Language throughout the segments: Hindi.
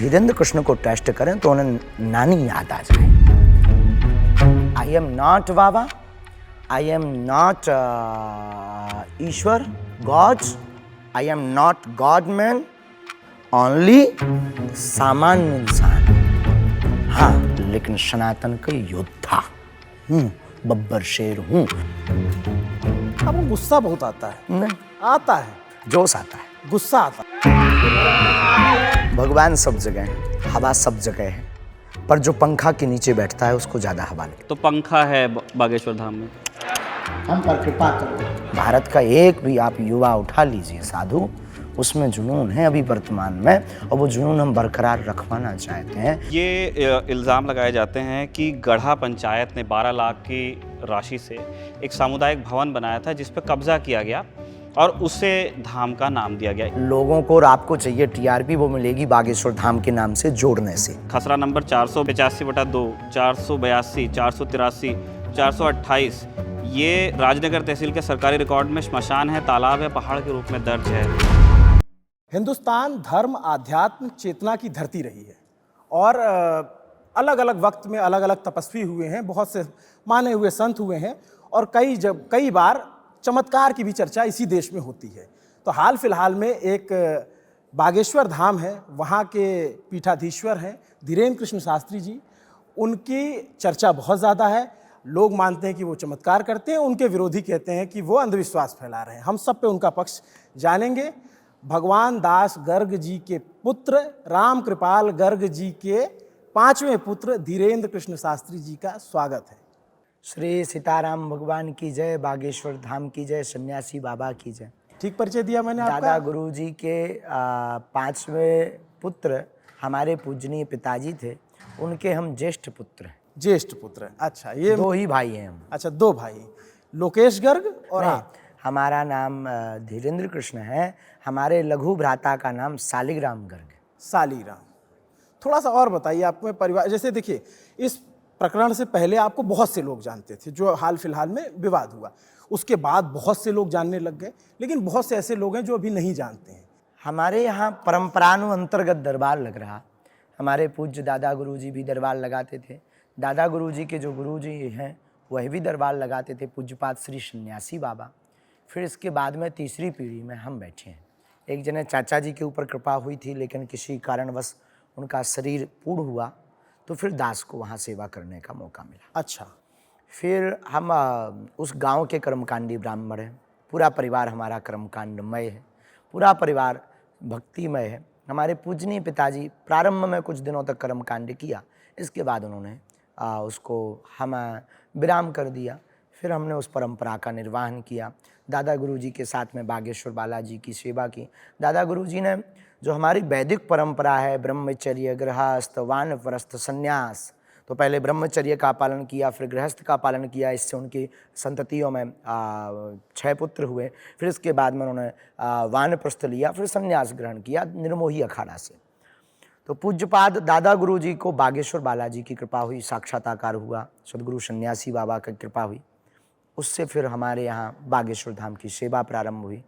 धीरेन्द्र कृष्ण को टेस्ट करें तो उन्हें नानी याद आ जाए। आई एम नॉट बाबा, आई एम नॉट ईश्वर, gods, I am not god man, only सामान्य इंसान। हाँ, लेकिन सनातन का योद्धा हूँ, बब्बर शेर हूँ। आपको गुस्सा बहुत आता है? नहीं, आता है, जोश आता है, गुस्सा आता है। भगवान सब जगह है, हवा सब जगह है, पर जो पंखा के नीचे बैठता है उसको ज्यादा हवा लगती है। तो पंखा है बागेश्वर धाम में। हम पर कृपा करो। भारत का एक भी आप युवा उठा लीजिए साधु, उसमें जुनून है अभी वर्तमान में, और वो जुनून हम बरकरार रखवाना चाहते हैं। ये इल्ज़ाम लगाए जाते हैं कि गढ़ा पंचायत ने 12 लाख की राशि से एक सामुदायिक भवन बनाया था जिस पर कब्जा किया गया और उसे धाम का नाम दिया गया। लोगों को और आपको चाहिए टीआरपी, वो मिलेगी बागेश्वर धाम के नाम से जोड़ने से। खसरा नंबर 485/2, 482, 483, 428 ये राजनगर तहसील के सरकारी रिकॉर्ड में श्मशान है, तालाब है, पहाड़ के रूप में दर्ज है। हिंदुस्तान धर्म, आध्यात्म, चेतना की धरती रही है और अलग अलग वक्त में अलग अलग तपस्वी हुए हैं, बहुत से माने हुए संत हुए हैं और कई बार चमत्कार की भी चर्चा इसी देश में होती है। तो हाल फिलहाल में एक बागेश्वर धाम है, वहाँ के पीठाधीश्वर हैं धीरेन्द्र कृष्ण शास्त्री जी। उनकी चर्चा बहुत ज़्यादा है। लोग मानते हैं कि वो चमत्कार करते हैं, उनके विरोधी कहते हैं कि वो अंधविश्वास फैला रहे हैं। हम सब पे उनका पक्ष जानेंगे। भगवान दास गर्ग जी के पुत्र, राम कृपाल गर्ग जी के 5वें पुत्र धीरेन्द्र कृष्ण शास्त्री जी का स्वागत है। श्री सीताराम भगवान की जय, बागेश्वर धाम की जय, सन्यासी बाबा की जय। ठीक परिचय दिया मैंने आपका। दादा गुरु जी के 5वें पुत्र हमारे पूजनीय पिताजी थे, उनके हम ज्येष्ठ पुत्र हैं। ज्येष्ठ पुत्र, अच्छा, ये 2 ही भाई हैं हम। अच्छा, 2 भाई, लोकेश गर्ग और नहीं, आप। हमारा नाम धीरेन्द्र कृष्ण है, हमारे लघु भ्राता का नाम सालिग्राम गर्ग। सालीराम। थोड़ा सा और बताइए, आपके परिवार, जैसे देखिए इस प्रकरण से पहले आपको बहुत से लोग जानते थे, जो हाल फिलहाल में विवाद हुआ, उसके बाद बहुत से लोग जानने लग गए, लेकिन बहुत से ऐसे लोग हैं जो अभी नहीं जानते हैं। हमारे यहाँ परंपरानुअंतर्गत दरबार लग रहा। हमारे पूज्य दादा गुरु जी भी दरबार लगाते थे। दादा गुरु जी के जो गुरु जी हैं वह भी दरबार लगाते थे, पूज्यपात श्री सन्यासी बाबा। फिर इसके बाद में तीसरी पीढ़ी में हम बैठे हैं। एक जने चाचा जी के ऊपर कृपा हुई थी, लेकिन किसी कारणवश उनका शरीर पूर्ण हुआ, तो फिर दास को वहाँ सेवा करने का मौका मिला। अच्छा, फिर हम उस गांव के कर्मकांडी ब्राह्मण हैं। पूरा परिवार हमारा कर्मकांडमय है, पूरा परिवार भक्तिमय है। हमारे पूजनीय पिताजी प्रारंभ में कुछ दिनों तक कर्मकांड किया, इसके बाद उन्होंने उसको हम विराम कर दिया। फिर हमने उस परंपरा का निर्वहन किया। दादा गुरुजी के साथ में बागेश्वर बालाजी की सेवा की। दादा गुरुजी ने जो हमारी वैदिक परंपरा है, ब्रह्मचर्य, गृहस्थ, वानप्रस्थ, संन्यास, तो पहले ब्रह्मचर्य का पालन किया, फिर गृहस्थ का पालन किया। इससे उनकी संततियों में 6 पुत्र हुए। फिर इसके बाद में उन्होंने वानप्रस्थ लिया, फिर संन्यास ग्रहण किया निर्मोही अखाड़ा से। तो पूज्यपाद दादा गुरु जी को बागेश्वर बालाजी की कृपा हुई, साक्षात्कार हुआ, सदगुरु सन्यासी बाबा की कृपा हुई। उससे फिर हमारे यहाँ बागेश्वर धाम की सेवा प्रारंभ हुई।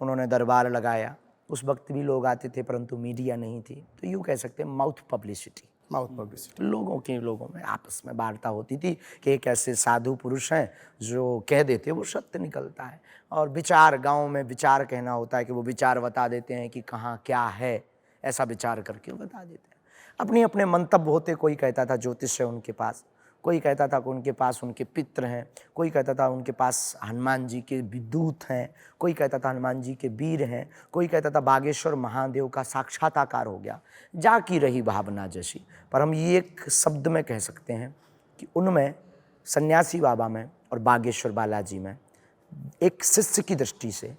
उन्होंने दरबार लगाया। उस वक्त भी लोग आते थे, परंतु मीडिया नहीं थी, तो यूँ कह सकते हैं माउथ पब्लिसिटी लोगों में आपस में वार्ता होती थी कि एक ऐसे साधु पुरुष हैं जो कह देते वो सत्य निकलता है। और विचार, गांव में विचार कहना होता है कि वो विचार बता देते हैं कि कहाँ क्या है, ऐसा विचार करके बता देते हैं। अपने अपने मंतव्य होते। कोई कहता था ज्योतिष है उनके पास, कोई कहता था कि उनके पास उनके पित्र हैं, कोई कहता था उनके पास हनुमान जी के विदूत हैं, कोई कहता था हनुमान जी के वीर हैं, कोई कहता था बागेश्वर महादेव का साक्षात्कार हो गया। जा की रही भावना जैसी। पर हम ये एक शब्द में कह सकते हैं कि उनमें, सन्यासी बाबा में और बागेश्वर बालाजी में, एक शिष्य की दृष्टि से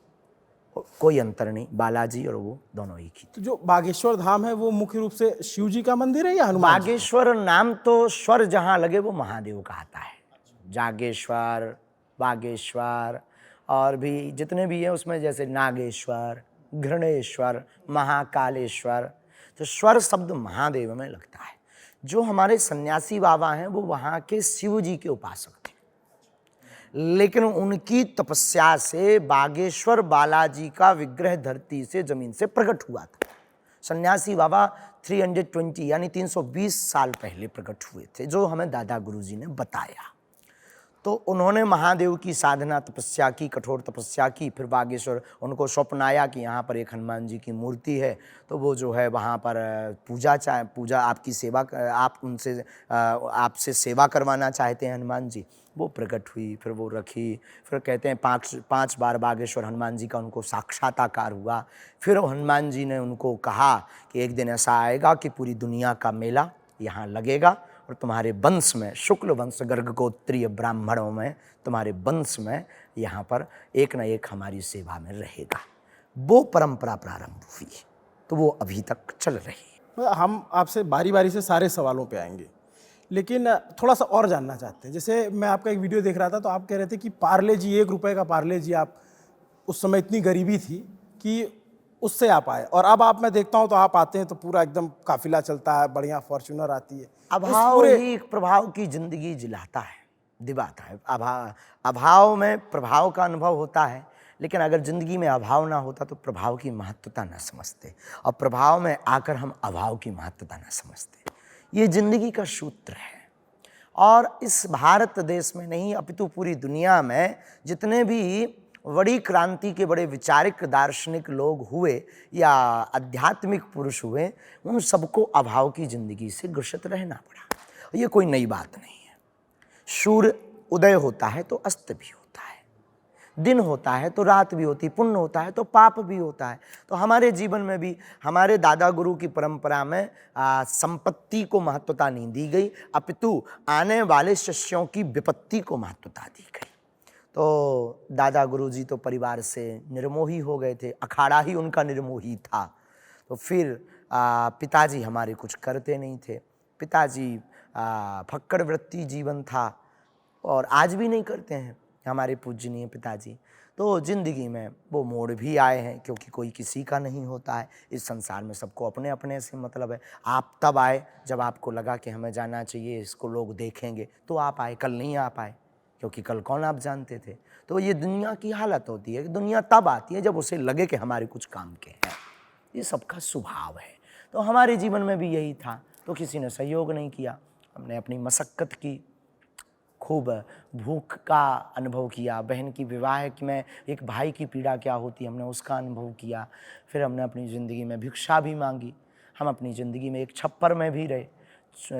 कोई अंतर नहीं। बालाजी और वो दोनों ही की। तो जो बागेश्वर धाम है वो मुख्य रूप से शिव जी का मंदिर है या हनुमान जी? बागेश्वर नाम तो स्वर जहाँ लगे वो महादेव का आता है। जागेश्वर, बागेश्वर और भी जितने भी हैं उसमें, जैसे नागेश्वर, घृणेश्वर, महाकालेश्वर, तो स्वर शब्द महादेव में लगता है। जो हमारे सन्यासी बाबा हैं वो वहाँ के शिव जी के उपासक थे, लेकिन उनकी तपस्या से बागेश्वर बालाजी का विग्रह धरती से, जमीन से प्रकट हुआ था। सन्यासी बाबा 320 यानी 320 साल पहले प्रकट हुए थे, जो हमें दादा गुरुजी ने बताया। तो उन्होंने महादेव की साधना तपस्या की, कठोर तपस्या की। फिर बागेश्वर उनको स्वप्न आया कि यहाँ पर एक हनुमान जी की मूर्ति है, तो वो जो है वहाँ पर पूजा आपकी सेवा, आप उनसे आपसे सेवा करवाना चाहते हैं हनुमान जी। वो प्रकट हुई, फिर वो रखी। फिर कहते हैं पाँच बार बागेश्वर हनुमान जी का उनको साक्षात्कार हुआ। फिर हनुमान जी ने उनको कहा कि एक दिन ऐसा आएगा कि पूरी दुनिया का मेला यहाँ लगेगा और तुम्हारे वंश में, शुक्ल वंश गर्गगोत्रीय ब्राह्मणों में, तुम्हारे वंश में यहाँ पर एक न एक हमारी सेवा में रहेगा। वो परंपरा प्रारंभ हुई, तो वो अभी तक चल रही है। हम आपसे बारी बारी से सारे सवालों पे आएंगे, लेकिन थोड़ा सा और जानना चाहते हैं। जैसे मैं आपका एक वीडियो देख रहा था, तो आप कह रहे थे कि पार्ले जी, 1 रुपए का पार्ले जी, आप उस समय इतनी गरीबी थी कि उससे आप आए, और अब आप, मैं देखता हूँ तो आप आते हैं तो पूरा एकदम काफिला चलता है, बढ़िया फॉर्च्यूनर आती है। अभाव ही एक प्रभाव की जिंदगी जिलाता है, दिवाता है। अभाव में प्रभाव का अनुभव होता है, लेकिन अगर जिंदगी में अभाव ना होता तो प्रभाव की महत्वता ना समझते, और प्रभाव में आकर हम अभाव की महत्वता ना समझते। ये जिंदगी का सूत्र है। और इस भारत देश में नहीं अपितु पूरी दुनिया में जितने भी बड़ी क्रांति के बड़े विचारिक दार्शनिक लोग हुए या आध्यात्मिक पुरुष हुए, उन सबको अभाव की जिंदगी से ग्रसित रहना पड़ा। ये कोई नई बात नहीं है। सूर्य उदय होता है तो अस्त भी होता है, दिन होता है तो रात भी होती, पुण्य होता है तो पाप भी होता है। तो हमारे जीवन में भी हमारे दादा गुरु की परंपरा में संपत्ति को महत्वता नहीं दी गई, अपितु आने वाले शिष्यों की विपत्ति को महत्वता दी गई। तो दादा गुरुजी तो परिवार से निर्मोही हो गए थे, अखाड़ा ही उनका निर्मोही था। तो फिर पिताजी हमारे कुछ करते नहीं थे। पिताजी फक्कड़ वृत्ति जीवन था और आज भी नहीं करते हैं हमारे पूजनीय पिताजी। तो ज़िंदगी में वो मोड़ भी आए हैं, क्योंकि कोई किसी का नहीं होता है इस संसार में, सबको अपने अपने से मतलब है। आप तब आए जब आपको लगा कि हमें जाना चाहिए, इसको लोग देखेंगे, तो आप आए, कल नहीं आ पाए, क्योंकि कल कौन आप जानते थे। तो ये दुनिया की हालत होती है कि दुनिया तब आती है जब उसे लगे कि हमारे कुछ काम के हैं। ये सबका स्वभाव है। तो हमारे जीवन में भी यही था। तो किसी ने सहयोग नहीं किया, हमने अपनी मशक्क़त की, खूब भूख का अनुभव किया, बहन की विवाह में एक भाई की पीड़ा क्या होती है हमने उसका अनुभव किया। फिर हमने अपनी ज़िंदगी में भिक्षा भी मांगी। हम अपनी ज़िंदगी में एक छप्पर में भी रहे,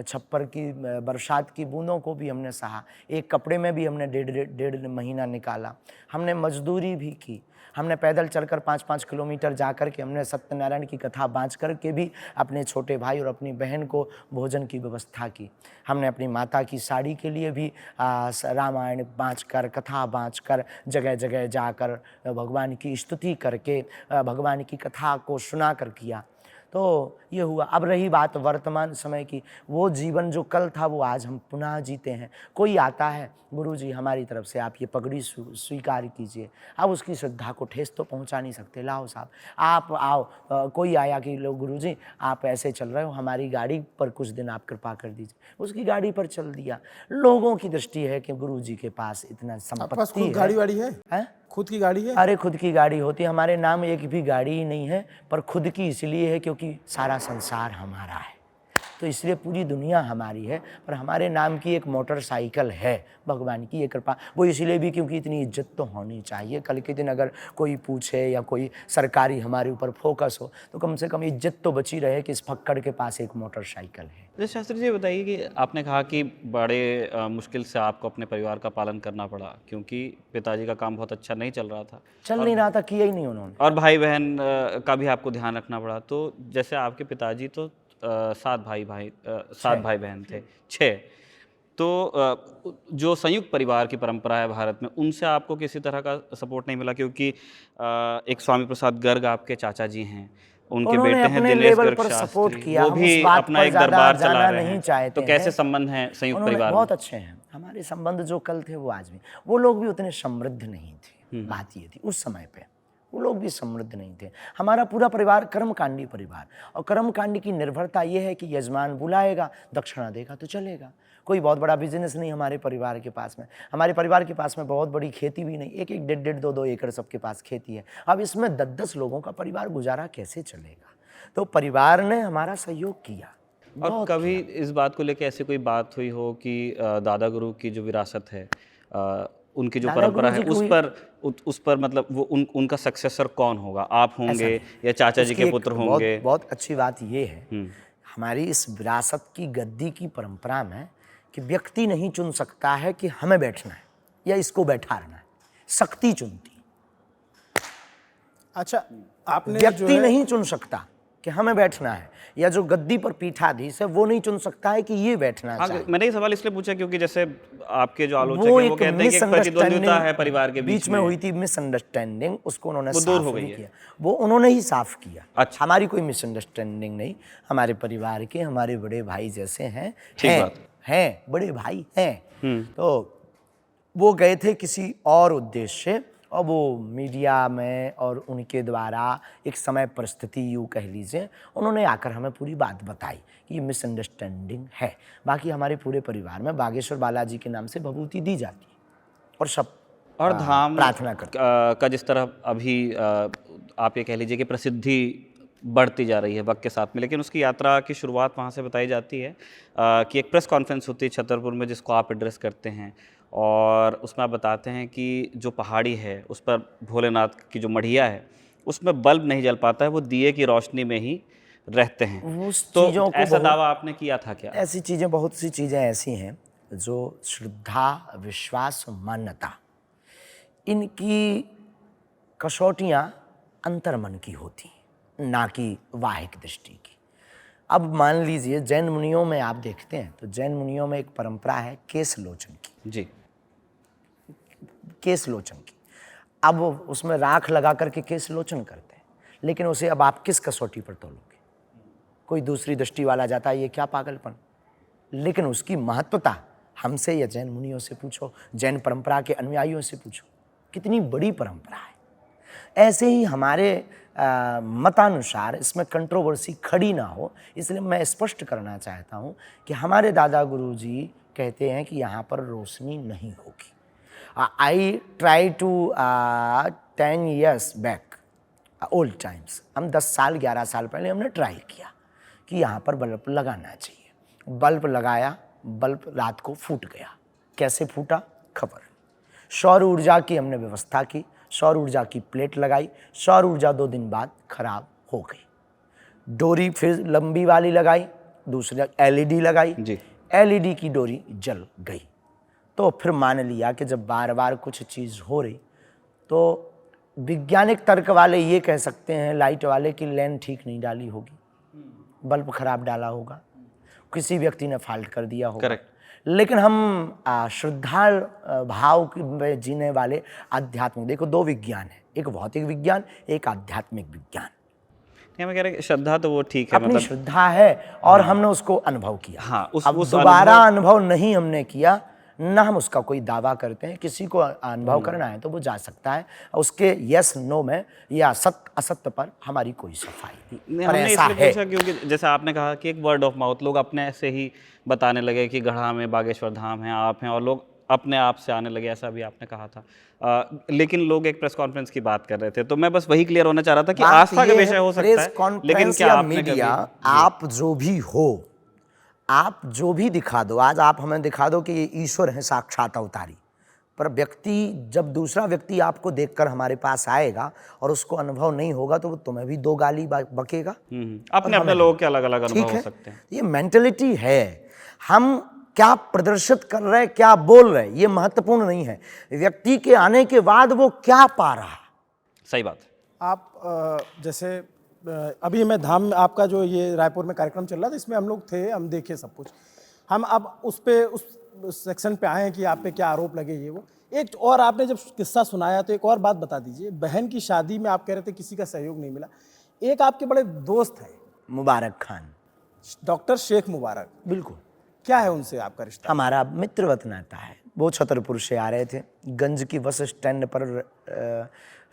छप्पर की बरसात की बूंदों को भी हमने सहा, एक कपड़े में भी हमने डेढ़ महीना निकाला। हमने मजदूरी भी की, हमने पैदल चलकर 5-5 किलोमीटर जा कर के हमने सत्यनारायण की कथा बाँच कर के भी अपने छोटे भाई और अपनी बहन को भोजन की व्यवस्था की। हमने अपनी माता की साड़ी के लिए भी रामायण बाँच कर, कथा बाँच कर, जगह जगह जाकर भगवान की स्तुति करके भगवान की कथा को सुना कर किया। तो ये हुआ। अब रही बात वर्तमान समय की, वो जीवन जो कल था वो आज हम पुनः जीते हैं। कोई आता है, गुरुजी हमारी तरफ से आप ये पगड़ी स्वीकार कीजिए, अब उसकी श्रद्धा को ठेस तो पहुंचा नहीं सकते, लाओ साहब आप आओ। कोई आया कि लो गुरुजी आप ऐसे चल रहे हो, हमारी गाड़ी पर कुछ दिन आप कृपा कर दीजिए, उसकी गाड़ी पर चल दिया। लोगों की दृष्टि है कि गुरुजी के पास इतना संपत्ति है। गाड़ी वाड़ी है? खुद की गाड़ी है? अरे खुद की गाड़ी होती, हमारे नाम एक भी गाड़ी ही नहीं है, पर खुद की इसलिए है क्योंकि सारा संसार हमारा है, तो इसलिए पूरी दुनिया हमारी है। पर हमारे नाम की एक मोटरसाइकिल है, भगवान की ये कृपा। वो इसलिए भी क्योंकि इतनी इज्जत तो होनी चाहिए। कल के दिन अगर कोई पूछे या कोई सरकारी हमारे ऊपर फोकस हो तो कम से कम इज्जत तो बची रहे कि इस फक्कड़ के पास एक मोटरसाइकिल है। तो शास्त्री जी बताइए कि आपने कहा कि बड़े मुश्किल से आपको अपने परिवार का पालन करना पड़ा, क्योंकि पिताजी का काम बहुत अच्छा नहीं चल रहा था, नहीं रहा था, किया ही नहीं उन्होंने, और भाई बहन का भी आपको ध्यान रखना पड़ा। तो जैसे आपके पिताजी तो 7 भाई बहन थे, 6। तो जो संयुक्त परिवार की परंपरा है भारत में, उनसे आपको किसी तरह का सपोर्ट नहीं मिला, क्योंकि एक स्वामी प्रसाद गर्ग आपके चाचा जी हैं, उनके बेटे हैं दिनेश गर्ग शास्त्री, वो भी अपना एक दरबार चला रहे हैं। तो कैसे संबंध हैं संयुक्त परिवार में? बहुत अच्छे हैं हमारे संबंध, जो कल थे वो आज भी। वो लोग भी उतने समृद्ध नहीं थे, बात ये थी उस समय पे, वो लोग भी समृद्ध नहीं थे। हमारा पूरा परिवार कर्मकांडी परिवार, और कर्मकांडी की निर्भरता ये है कि यजमान बुलाएगा, दक्षिणा देगा तो चलेगा। कोई बहुत बड़ा बिजनेस नहीं हमारे परिवार के पास में। हमारे परिवार के पास में बहुत बड़ी खेती भी नहीं, 1-1, 1.5, 2-2 एकड़ सबके पास खेती है। अब इसमें 10-10 लोगों का परिवार गुजारा कैसे चलेगा? तो परिवार ने हमारा सहयोग किया। और कभी इस बात को लेकर ऐसी कोई बात हुई हो कि दादा गुरु की जो विरासत है, उनकी जो दादा परंपरा गुरु है, जी उस की पर उस पर मतलब वो उनका सक्सेसर कौन होगा? आप होंगे या चाचा जी उसकी के एक पुत्र बहुत होंगे? बहुत अच्छी बात ये है, हमारी इस विरासत की गद्दी की परंपरा में कि व्यक्ति नहीं चुन सकता है कि हमें बैठना है या इसको बैठाना है, शक्ति चुनती। अच्छा, आपने जो व्यक्ति है नहीं चुन सकता कि हमें बैठना है, या जो गद्दी पर पीठाधीश है वो नहीं चुन सकता है कि ये बैठना हाँ, चाहिए। मैंने ये सवाल इसलिए पूछा क्योंकि जैसे आपके जो आलोचक वो हैं वो एक कहते हैं कि एक प्रतिद्वंद्विता है परिवार के बीच में। हुई थी, मिसअंडरस्टैंडिंग, उसको उन्होंने वो दूर साफ हो गई नहीं है। किया, वो उन्होंने ही साफ किया। अच्छा। हमारी कोई मिसअंडरस्टैंडिंग नहीं, हमारे परिवार के हमारे बड़े भाई जैसे हैं, ठीक बात। हैं बड़े भाई हैं। तो वो गए थे किसी और उद्देश्य से, और वो मीडिया में और उनके द्वारा एक समय परिस्थिति यूँ कह लीजिए, उन्होंने आकर हमें पूरी बात बताई कि ये मिसअंडरस्टैंडिंग है। बाकी हमारे पूरे परिवार में बागेश्वर बालाजी के नाम से भभूति दी जाती है और सब और धाम प्रार्थना करते का जिस तरह अभी आप ये कह लीजिए कि प्रसिद्धि बढ़ती जा रही है वक्त के साथ में, लेकिन उसकी यात्रा की शुरुआत वहाँ से बताई जाती है कि एक प्रेस कॉन्फ्रेंस होती है छतरपुर में जिसको आप एड्रेस करते हैं, और उसमें आप बताते हैं कि जो पहाड़ी है उस पर भोलेनाथ की जो मढ़िया है उसमें बल्ब नहीं जल पाता है, वो दिए की रोशनी में ही रहते हैं। उस तो चीज़ों को ऐसा दावा आपने किया था क्या? ऐसी चीज़ें, बहुत सी चीज़ें ऐसी हैं जो श्रद्धा, विश्वास, मान्यता, इनकी कसौटियाँ अंतर्मन की होती हैं, ना कि बाह्यिक दृष्टि की। अब मान लीजिए जैन मुनियों में आप देखते हैं तो जैन मुनियों में एक परंपरा है केश लोचन की, जी। केश लोचन की। अब उसमें राख लगा करके केश लोचन करते हैं, लेकिन उसे अब आप किस कसौटी पर तोलोगे? कोई दूसरी दृष्टि वाला जाता है ये क्या पागलपन, लेकिन उसकी महत्वता हमसे या जैन मुनियों से पूछो, जैन परंपरा के अनुयायियों से पूछो, कितनी बड़ी परंपरा है। ऐसे ही हमारे मतानुसार इसमें कंट्रोवर्सी खड़ी ना हो, इसलिए मैं स्पष्ट करना चाहता हूँ कि हमारे दादा गुरुजी कहते हैं कि यहाँ पर रोशनी नहीं होगी। I try to 10 years back, old times, हम 10 साल 11 साल पहले हमने ट्राई किया कि यहाँ पर बल्ब लगाना चाहिए। बल्ब लगाया, बल्ब रात को फूट गया। कैसे फूटा खबर। सौर ऊर्जा की हमने व्यवस्था की, सौर ऊर्जा की प्लेट लगाई, सौर ऊर्जा 2 दिन बाद खराब हो गई। डोरी फिर लंबी वाली लगाई, दूसरी एलईडी लगाई जी। एलईडी की डोरी जल गई। तो फिर मान लिया कि जब बार बार कुछ चीज़ हो रही तो वैज्ञानिक तर्क वाले ये कह सकते हैं, लाइट वाले, कि लाइन ठीक नहीं डाली होगी, बल्ब खराब डाला होगा, किसी व्यक्ति ने फाल्ट कर दिया होगा। करेक्ट। लेकिन हम श्रद्धा भाव में जीने वाले आध्यात्मिक, देखो 2 विज्ञान है, एक भौतिक विज्ञान, एक आध्यात्मिक विज्ञान। मैं कह रहा कि श्रद्धा तो वो ठीक है, अपनी मतलब श्रद्धा है और हमने उसको अनुभव किया। हाँ, अब दोबारा अनुभव नहीं हमने किया, ना हम उसका कोई दावा करते हैं। किसी को अनुभव करना है तो वो जा सकता है, उसके यस नो में या सत्य असत्य पर हमारी कोई सफाई नहीं। पर हमने ऐसा इसलिए है पूछा क्योंकि जैसे आपने कहा कि एक वर्ड ऑफ माउथ, लोग अपने से ही बताने लगे कि गढ़ा में बागेश्वर धाम है, आप हैं, और लोग अपने आप से आने लगे, ऐसा भी आपने कहा था। लेकिन लोग एक प्रेस कॉन्फ्रेंस की बात कर रहे थे, तो मैं बस वही क्लियर होना चाह रहा था कि आस्था का विषय हो सकता है, लेकिन क्या आपने मीडिया, आप जो भी हो, आप जो भी दिखा दो, आज आप हमें दिखा दो कि ये ईश्वर है साक्षात अवतारी, पर व्यक्ति, जब दूसरा व्यक्ति आपको देखकर हमारे पास आएगा और उसको अनुभव नहीं होगा तो वो तुम्हें भी 2 गाली बकेगा। अपने अपने लोगों के अलग अलग अनुभव हो सकते हैं। ये मेंटलिटी है। हम क्या प्रदर्शित कर रहे हैं, क्या बोल रहे हैं, ये महत्वपूर्ण नहीं है, व्यक्ति के आने के बाद वो क्या पा रहा। सही बात। आप जैसे अभी मैं धाम में, आपका जो ये रायपुर में कार्यक्रम चल रहा था, इसमें हम लोग थे, हम देखे सब कुछ। हम अब उस सेक्शन पे आए हैं कि आप पे क्या आरोप लगे, ये वो। एक और आपने जब किस्सा सुनाया तो एक और बात बता दीजिए। बहन की शादी में आप कह रहे थे किसी का सहयोग नहीं मिला। एक आपके बड़े दोस्त हैं, मुबारक खान, डॉक्टर शेख मुबारक, बिल्कुल, क्या है उनसे आपका रिश्ता? हमारा मित्रवत नाता है। वो छतरपुर से आ रहे थे, गंज की बस स्टैंड पर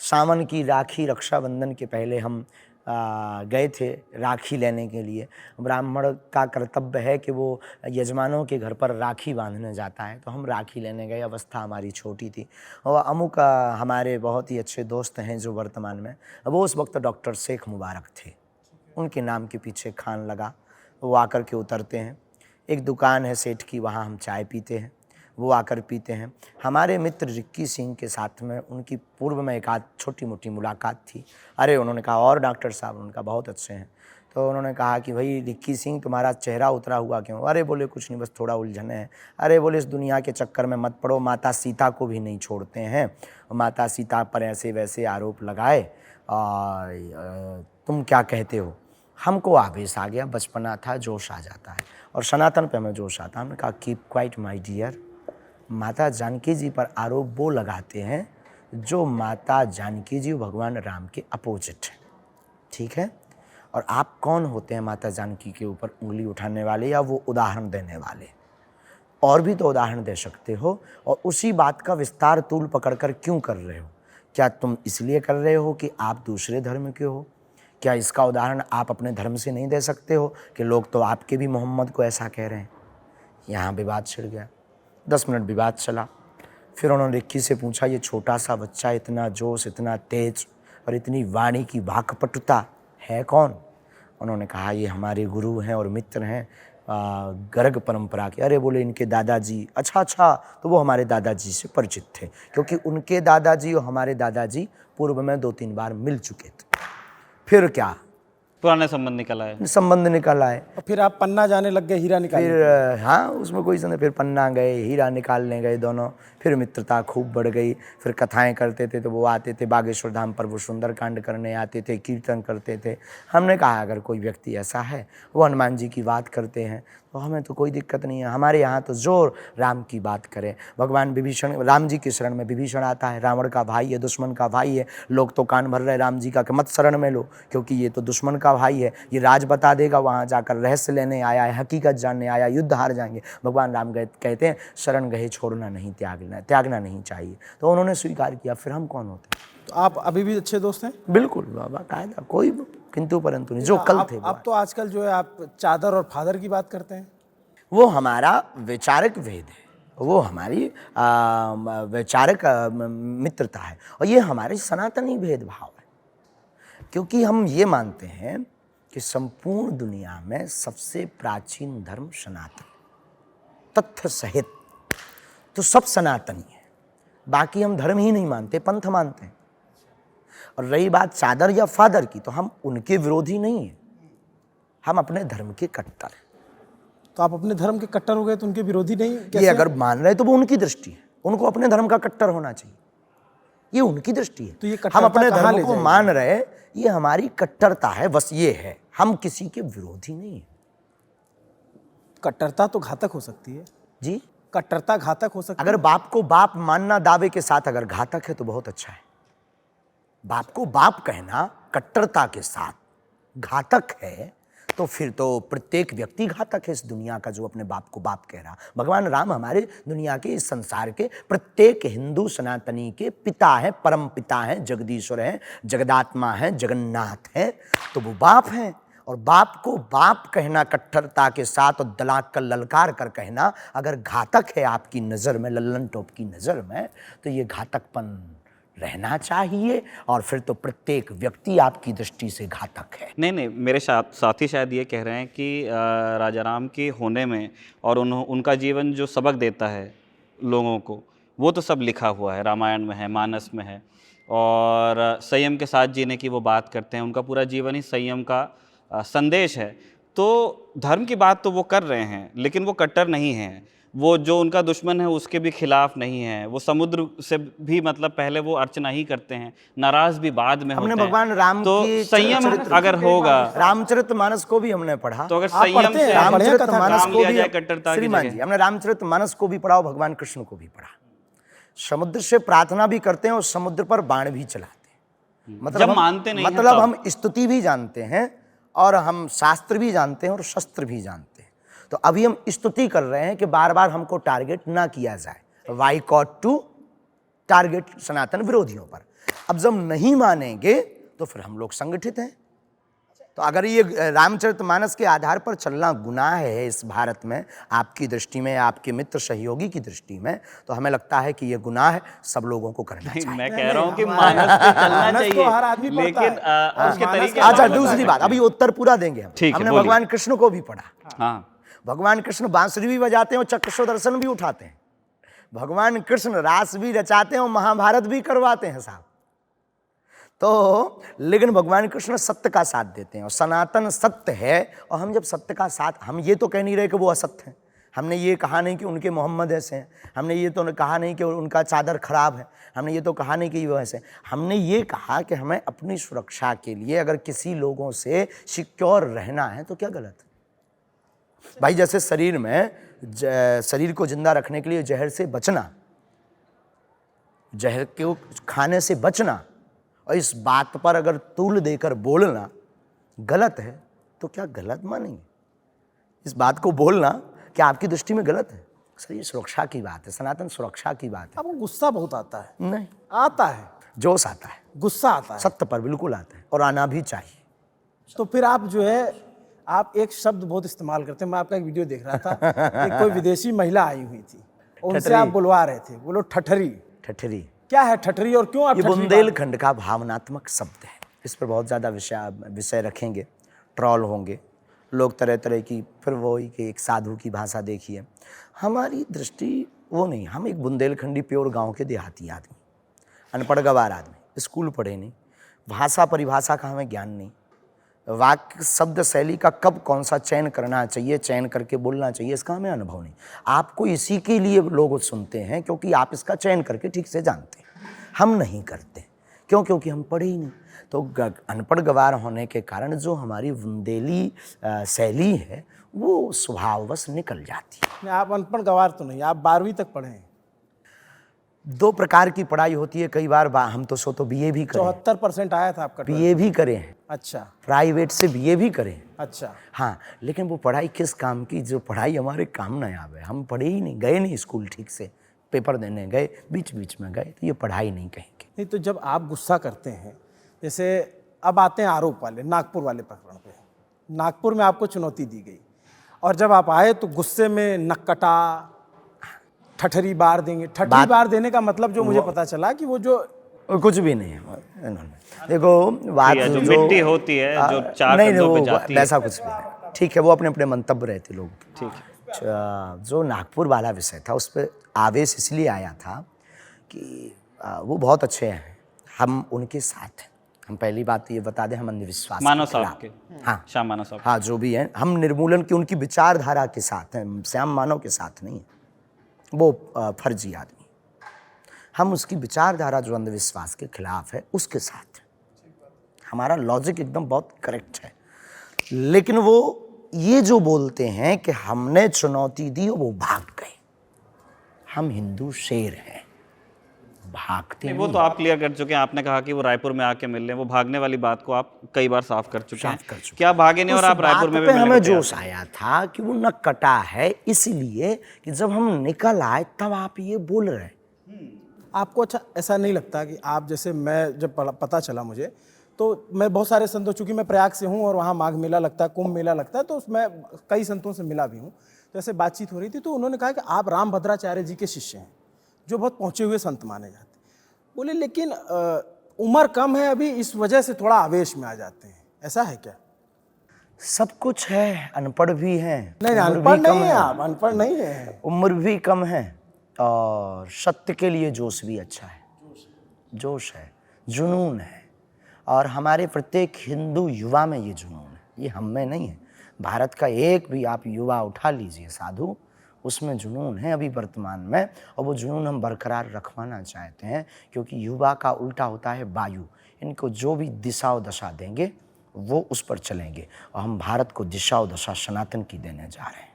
सावन की राखी, रक्षाबंधन के पहले हम गए थे राखी लेने के लिए। ब्राह्मण का कर्तव्य है कि वो यजमानों के घर पर राखी बांधने जाता है, तो हम राखी लेने गए। अवस्था हमारी छोटी थी, और अमुक हमारे बहुत ही अच्छे दोस्त हैं जो वर्तमान में, वो उस वक्त डॉक्टर शेख मुबारक थे। उनके नाम के पीछे खान लगा। वो आकर के उतरते हैं, एक दुकान है सेठ की, वहाँ हम चाय पीते हैं, वो आकर पीते हैं। हमारे मित्र रिक्की सिंह के साथ में उनकी पूर्व में एक आध छोटी मोटी मुलाकात थी। अरे उन्होंने कहा, और डॉक्टर साहब, उनका बहुत अच्छे हैं। तो उन्होंने कहा कि भाई रिक्की सिंह, तुम्हारा चेहरा उतरा हुआ क्यों? अरे बोले कुछ नहीं, बस थोड़ा उलझन है। अरे बोले इस दुनिया के चक्कर में मत पड़ो, माता सीता को भी नहीं छोड़ते हैं, माता सीता पर ऐसे वैसे आरोप लगाए, तुम क्या कहते हो? हमको आवेश आ गया, बचपना था, जोश आ जाता है, और सनातन पे हमें जोश आता है। हमने कहा कीप क्वाइट माय डियर, माता जानकी जी पर आरोप वो लगाते हैं जो माता जानकी जी भगवान राम के अपोजिट है, ठीक है? और आप कौन होते हैं माता जानकी के ऊपर उंगली उठाने वाले या वो उदाहरण देने वाले? और भी तो उदाहरण दे सकते हो, और उसी बात का विस्तार तूल पकड़कर क्यों कर रहे हो? क्या तुम इसलिए कर रहे हो कि आप दूसरे धर्म के हो? क्या इसका उदाहरण आप अपने धर्म से नहीं दे सकते हो कि लोग तो आपके भी मोहम्मद को ऐसा कह रहे हैं? यहाँ विवाद छिड़ गया, 10 मिनट विवाद चला। फिर उन्होंने रिक्की से पूछा, ये छोटा सा बच्चा, इतना जोश, इतना तेज और इतनी वाणी की वाक्पटुता है कौन? उन्होंने कहा, ये हमारे गुरु हैं और मित्र हैं गर्ग परंपरा के। अरे बोले इनके दादाजी? अच्छा, तो वो हमारे दादाजी से परिचित थे, क्योंकि उनके दादाजी और हमारे दादाजी पूर्व में 2-3 बार मिल चुके थे। फिर क्या? पुराने संबंध निकल आए। संबंध निकल आए। और फिर आप पन्ना जाने लग गए, हीरा निकालने। फिर हाँ, उसमें कोई संदेह। फिर पन्ना गए, हीरा निकालने गए दोनों। फिर मित्रता खूब बढ़ गई। फिर कथाएं करते थे तो वो आते थे बागेश्वर धाम पर, वो सुंदरकांड करने आते थे, कीर्तन करते थे। हमने कहा अगर कोई व्यक्ति ऐसा है, वो हनुमान जी की बात करते हैं, तो हमें तो कोई दिक्कत नहीं है। हमारे यहाँ तो जोर राम की बात करें। भगवान विभीषण, राम जी की शरण में विभीषण आता है, रावण का भाई है, दुश्मन का भाई है। लोग तो कान भर रहे राम जी का कि मत शरण में लो, क्योंकि ये तो दुश्मन का भाई है, ये राज बता देगा, वहाँ जाकर रहस्य लेने आया है, हकीकत जानने आया, युद्ध हार जाएंगे। भगवान राम कहते हैं शरण गए छोड़ना नहीं, त्यागना नहीं चाहिए। तो उन्होंने स्वीकार किया। फिर हम कौन होते हैं? तो आप अभी भी अच्छे दोस्त हैं? बिल्कुल बाबा, कायदा, कोई किंतु परंतु नहीं। जो कल थे आप तो आजकल जो है आप चादर और फादर की बात करते हैं। वो हमारा वैचारिक भेद है, वो हमारी वैचारिक मित्रता है, और ये हमारे सनातनी भेदभाव है। क्योंकि हम ये मानते हैं कि संपूर्ण दुनिया में सबसे प्राचीन धर्म सनातन, तथ्य सहित तो सब सनातनी है। बाकी हम धर्म ही नहीं मानते, पंथ मानते हैं। और रही बात चादर या फादर की, तो हम उनके विरोधी नहीं हैं, हम अपने धर्म के कट्टर हैं। तो आप अपने धर्म के कट्टर हो गए तो उनके विरोधी नहीं? ये अगर मान रहे तो वो उनकी दृष्टि है, उनको अपने धर्म का कट्टर होना चाहिए, ये उनकी दृष्टि है। तो ये हम अपने कट्टरता कहाँ धर्म ले को जाएगी? मान रहे, ये हमारी कट्टरता है, बस ये है। हम किसी के विरोधी नहीं है कट्टरता तो घातक हो सकती है जी। कट्टरता घातक हो सकती है। अगर बाप को बाप मानना दावे के साथ अगर घातक है तो बहुत अच्छा है। बाप को बाप कहना कट्टरता के साथ घातक है, तो फिर तो प्रत्येक व्यक्ति घातक है इस दुनिया का, जो अपने बाप को बाप कह रहा। भगवान राम हमारे दुनिया के, इस संसार के प्रत्येक हिंदू सनातनी के पिता है, परम पिता है, जगदीश्वर है, जगदात्मा है, जगन्नाथ है, तो वो बाप है। और बाप को बाप कहना कट्टरता के साथ और दलाक कर ललकार कर कहना अगर घातक है आपकी नज़र में, लल्लन टोप की नज़र में, तो ये घातकपन रहना चाहिए, और फिर तो प्रत्येक व्यक्ति आपकी दृष्टि से घातक है। नहीं, मेरे साथी शायद ये कह रहे हैं कि राजा राम के होने में और उनका जीवन जो सबक देता है लोगों को, वो तो सब लिखा हुआ है, रामायण में है, मानस में है। और संयम के साथ जीने की वो बात करते हैं, उनका पूरा जीवन ही संयम का संदेश है। तो धर्म की बात तो वो कर रहे हैं, लेकिन वो कट्टर नहीं हैं। वो जो उनका दुश्मन है उसके भी खिलाफ नहीं है। वो समुद्र से भी मतलब पहले वो अर्चना ही करते हैं, नाराज भी बाद में होते हैं। हमने भगवान राम तो की संयम अगर होगा, रामचरितमानस को भी हमने पढ़ा, तो अगर संयम से रामचरितमानस को भी, कट्टरता की श्रीमान जी, हमने रामचरितमानस को भी पढ़ा और भगवान कृष्ण को भी पढ़ा। समुद्र से प्रार्थना भी करते हैं और समुद्र पर बाण भी चलाते हैं। मतलब जब मानते नहीं हैं मतलब तब। हम स्तुति भी जानते हैं और हम शास्त्र भी जानते हैं और शस्त्र भी जानते हैं। तो अभी हम स्तुति कर रहे हैं कि बार बार हमको टारगेट ना किया जाए, वाई कॉट टू टारगेट सनातन विरोधियों पर। अब जब नहीं मानेंगे तो फिर हम लोग संगठित हैं। तो अगर ये रामचरितमानस के आधार पर चलना गुनाह है इस भारत में, आपकी दृष्टि में, आपके मित्र सहयोगी की दृष्टि में, तो हमें लगता है कि ये गुनाह है, सब लोगों को करना चाहिए। मैं कह रहा हूँ कि मानस पे चलना मानस तो हर आदमी चाहिए, पढ़ता लेकिन है। उसके मानस तरीके का अच्छा, अलग दूसरी हैं। बात, अभी उत्तर पूरा देंगे हम। ठीक है, हमने बोलिए। भगवान कृष्ण को भी पढ़ा। हाँ, भगवान कृष्ण बांसुरी भी बजाते हैं और चक्र सुदर्शन भी उठाते हैं। भगवान कृष्ण रास भी रचाते हैं और महाभारत भी करवाते हैं साहब। तो लेकिन भगवान कृष्ण सत्य का साथ देते हैं और सनातन सत्य है। और हम जब सत्य का साथ, हम ये तो कह नहीं रहे कि वो असत्य हैं, हमने ये कहा नहीं कि उनके मोहम्मद ऐसे हैं, हमने ये तो कहा नहीं कि उनका चादर खराब है, हमने ये तो कहा नहीं कि वो ऐसे हैं। हमने ये कहा कि हमें अपनी सुरक्षा के लिए अगर किसी लोगों से सिक्योर रहना है तो क्या गलत है भाई। जैसे शरीर में शरीर को जिंदा रखने के लिए जहर से बचना, जहर को खाने से बचना, और इस बात पर अगर तूल देकर बोलना गलत है तो क्या गलत मानेंगे? इस बात को बोलना क्या आपकी दृष्टि में गलत है? सर ये सुरक्षा की बात है, सनातन सुरक्षा की बात है। आपको गुस्सा बहुत आता है? नहीं, आता है, जोश आता है, गुस्सा आता है। सत्य पर बिल्कुल आता है और आना भी चाहिए। तो फिर आप जो है, आप एक शब्द बहुत इस्तेमाल करते हैं। मैं आपका एक वीडियो देख रहा था, एक कोई विदेशी महिला आई हुई थी, उनसे ठठरी। आप बुलवा रहे थे, बोलो ठठरी। ठठरी, क्या है ठठरी और क्यों आप ये ठठरी बुंदेलखंड का भावनात्मक शब्द है। इस पर बहुत ज़्यादा विषय रखेंगे, ट्रॉल होंगे लोग तरह तरह की। फिर वो ही कि एक साधु की भाषा देखिए, हमारी दृष्टि वो नहीं। हम एक बुंदेलखंडी प्योर गांव के देहाती आदमी, अनपढ़ गवार आदमी, स्कूल पढ़े नहीं, भाषा परिभाषा का हमें ज्ञान नहीं, वाक्य शब्द शैली का कब कौन सा चयन करना चाहिए, चयन करके बोलना चाहिए, इसका हमें अनुभव नहीं। आपको इसी के लिए लोग सुनते हैं क्योंकि आप इसका चयन करके ठीक से जानते हैं। हम नहीं करते, क्यों? क्योंकि हम पढ़े ही नहीं। तो अनपढ़ गवार होने के कारण जो हमारी बुंदेली शैली है वो स्वभाववश निकल जाती है। नहीं, आप अनपढ़ गवार तो नहीं, आप 12वीं तक पढ़े हैं। 2 प्रकार की पढ़ाई होती है कई बार। हम तो बीए भी करें, 74% आया था आपका। बीए भी करें हैं, अच्छा प्राइवेट से बीए भी करें। अच्छा। हाँ, लेकिन वो पढ़ाई किस काम की? जो पढ़ाई हमारे काम न आवे। हम पढ़े ही नहीं, गए नहीं स्कूल ठीक से, पेपर देने गए, बीच बीच में गए, तो ये पढ़ाई नहीं कहेंगे। नहीं, तो जब आप गुस्सा करते हैं, जैसे अब आते हैं आरोप वाले, नागपुर वाले प्रकरण पे। नागपुर में आपको चुनौती दी गई और जब आप आए तो गुस्से में नक्कटा, ठठरी बार देंगे। ठठरी बार देने का मतलब जो मुझे पता चला कि वो जो कुछ भी नहीं है। देखो बात जो मिट्टी होती है, जो चार नहीं कंधों पे वो जाती है। वैसा कुछ भी नहीं। ठीक है, वो अपने अपने मंतव्य रहते लोग। ठीक है। जो नागपुर वाला विषय था उस पर आवेश इसलिए आया था कि वो बहुत अच्छे हैं, हम उनके साथ हैं। हम पहली बात तो ये बता दें, हम अंधविश्वास मानव के साहब खिलाफ। के, हाँ श्याम मानव साहब। हाँ, जो भी है, हम निर्मूलन की उनकी विचारधारा के साथ हैं, श्याम मानव के साथ नहीं है। वो फर्जी आदमी, हम उसकी विचारधारा जो अंधविश्वास के खिलाफ है उसके साथ है। हमारा लॉजिक एकदम बहुत करेक्ट है। लेकिन वो ये जो बोलते हैं कि हमने चुनौती दी और वो भाग गए, हम हिंदू शेर हैं, भागते नहीं, वो तो आप क्लियर कर चुके हैं। आपने कहा कि वो रायपुर में आके मिल रहे हैं, वो भागने वाली बात को आप कई बार साफ कर चुके हैं। क्या भागे नहीं और आप रायपुर में भी मिलने हमें को तैयार जोश आया था कि वो न कटा है, इसलिए कि जब हम निकल आए तब आप ये बोल रहे हैं। आपको अच्छा ऐसा नहीं लगता कि आप जैसे, मैं जब पता चला मुझे, तो मैं बहुत सारे संतों, चूँकि मैं प्रयाग से हूँ और वहाँ माघ मेला लगता है, कुंभ मेला लगता है, तो उसमें कई संतों से मिला भी हूँ। जैसे बातचीत हो रही थी तो उन्होंने कहा कि आप रामभद्राचार्य जी के शिष्य हैं, जो बहुत पहुँचे हुए संत माने जाते हैं। बोले लेकिन उम्र कम है अभी, इस वजह से थोड़ा आवेश में आ जाते हैं, ऐसा है क्या? सब कुछ है, अनपढ़ भी हैं। नहीं, अनपढ़ नहीं है आप, अनपढ़ नहीं है, उम्र भी कम है और सत्य के लिए जोश भी अच्छा है, जोश है, जुनून है। और हमारे प्रत्येक हिंदू युवा में ये जुनून है, ये हम में नहीं है। भारत का एक भी आप युवा उठा लीजिए साधु, उसमें जुनून है अभी वर्तमान में, और वो जुनून हम बरकरार रखवाना चाहते हैं। क्योंकि युवा का उल्टा होता है वायु, इनको जो भी दिशा और दशा देंगे वो उस पर चलेंगे, और हम भारत को दिशा और दशा सनातन की देने जा रहे हैं।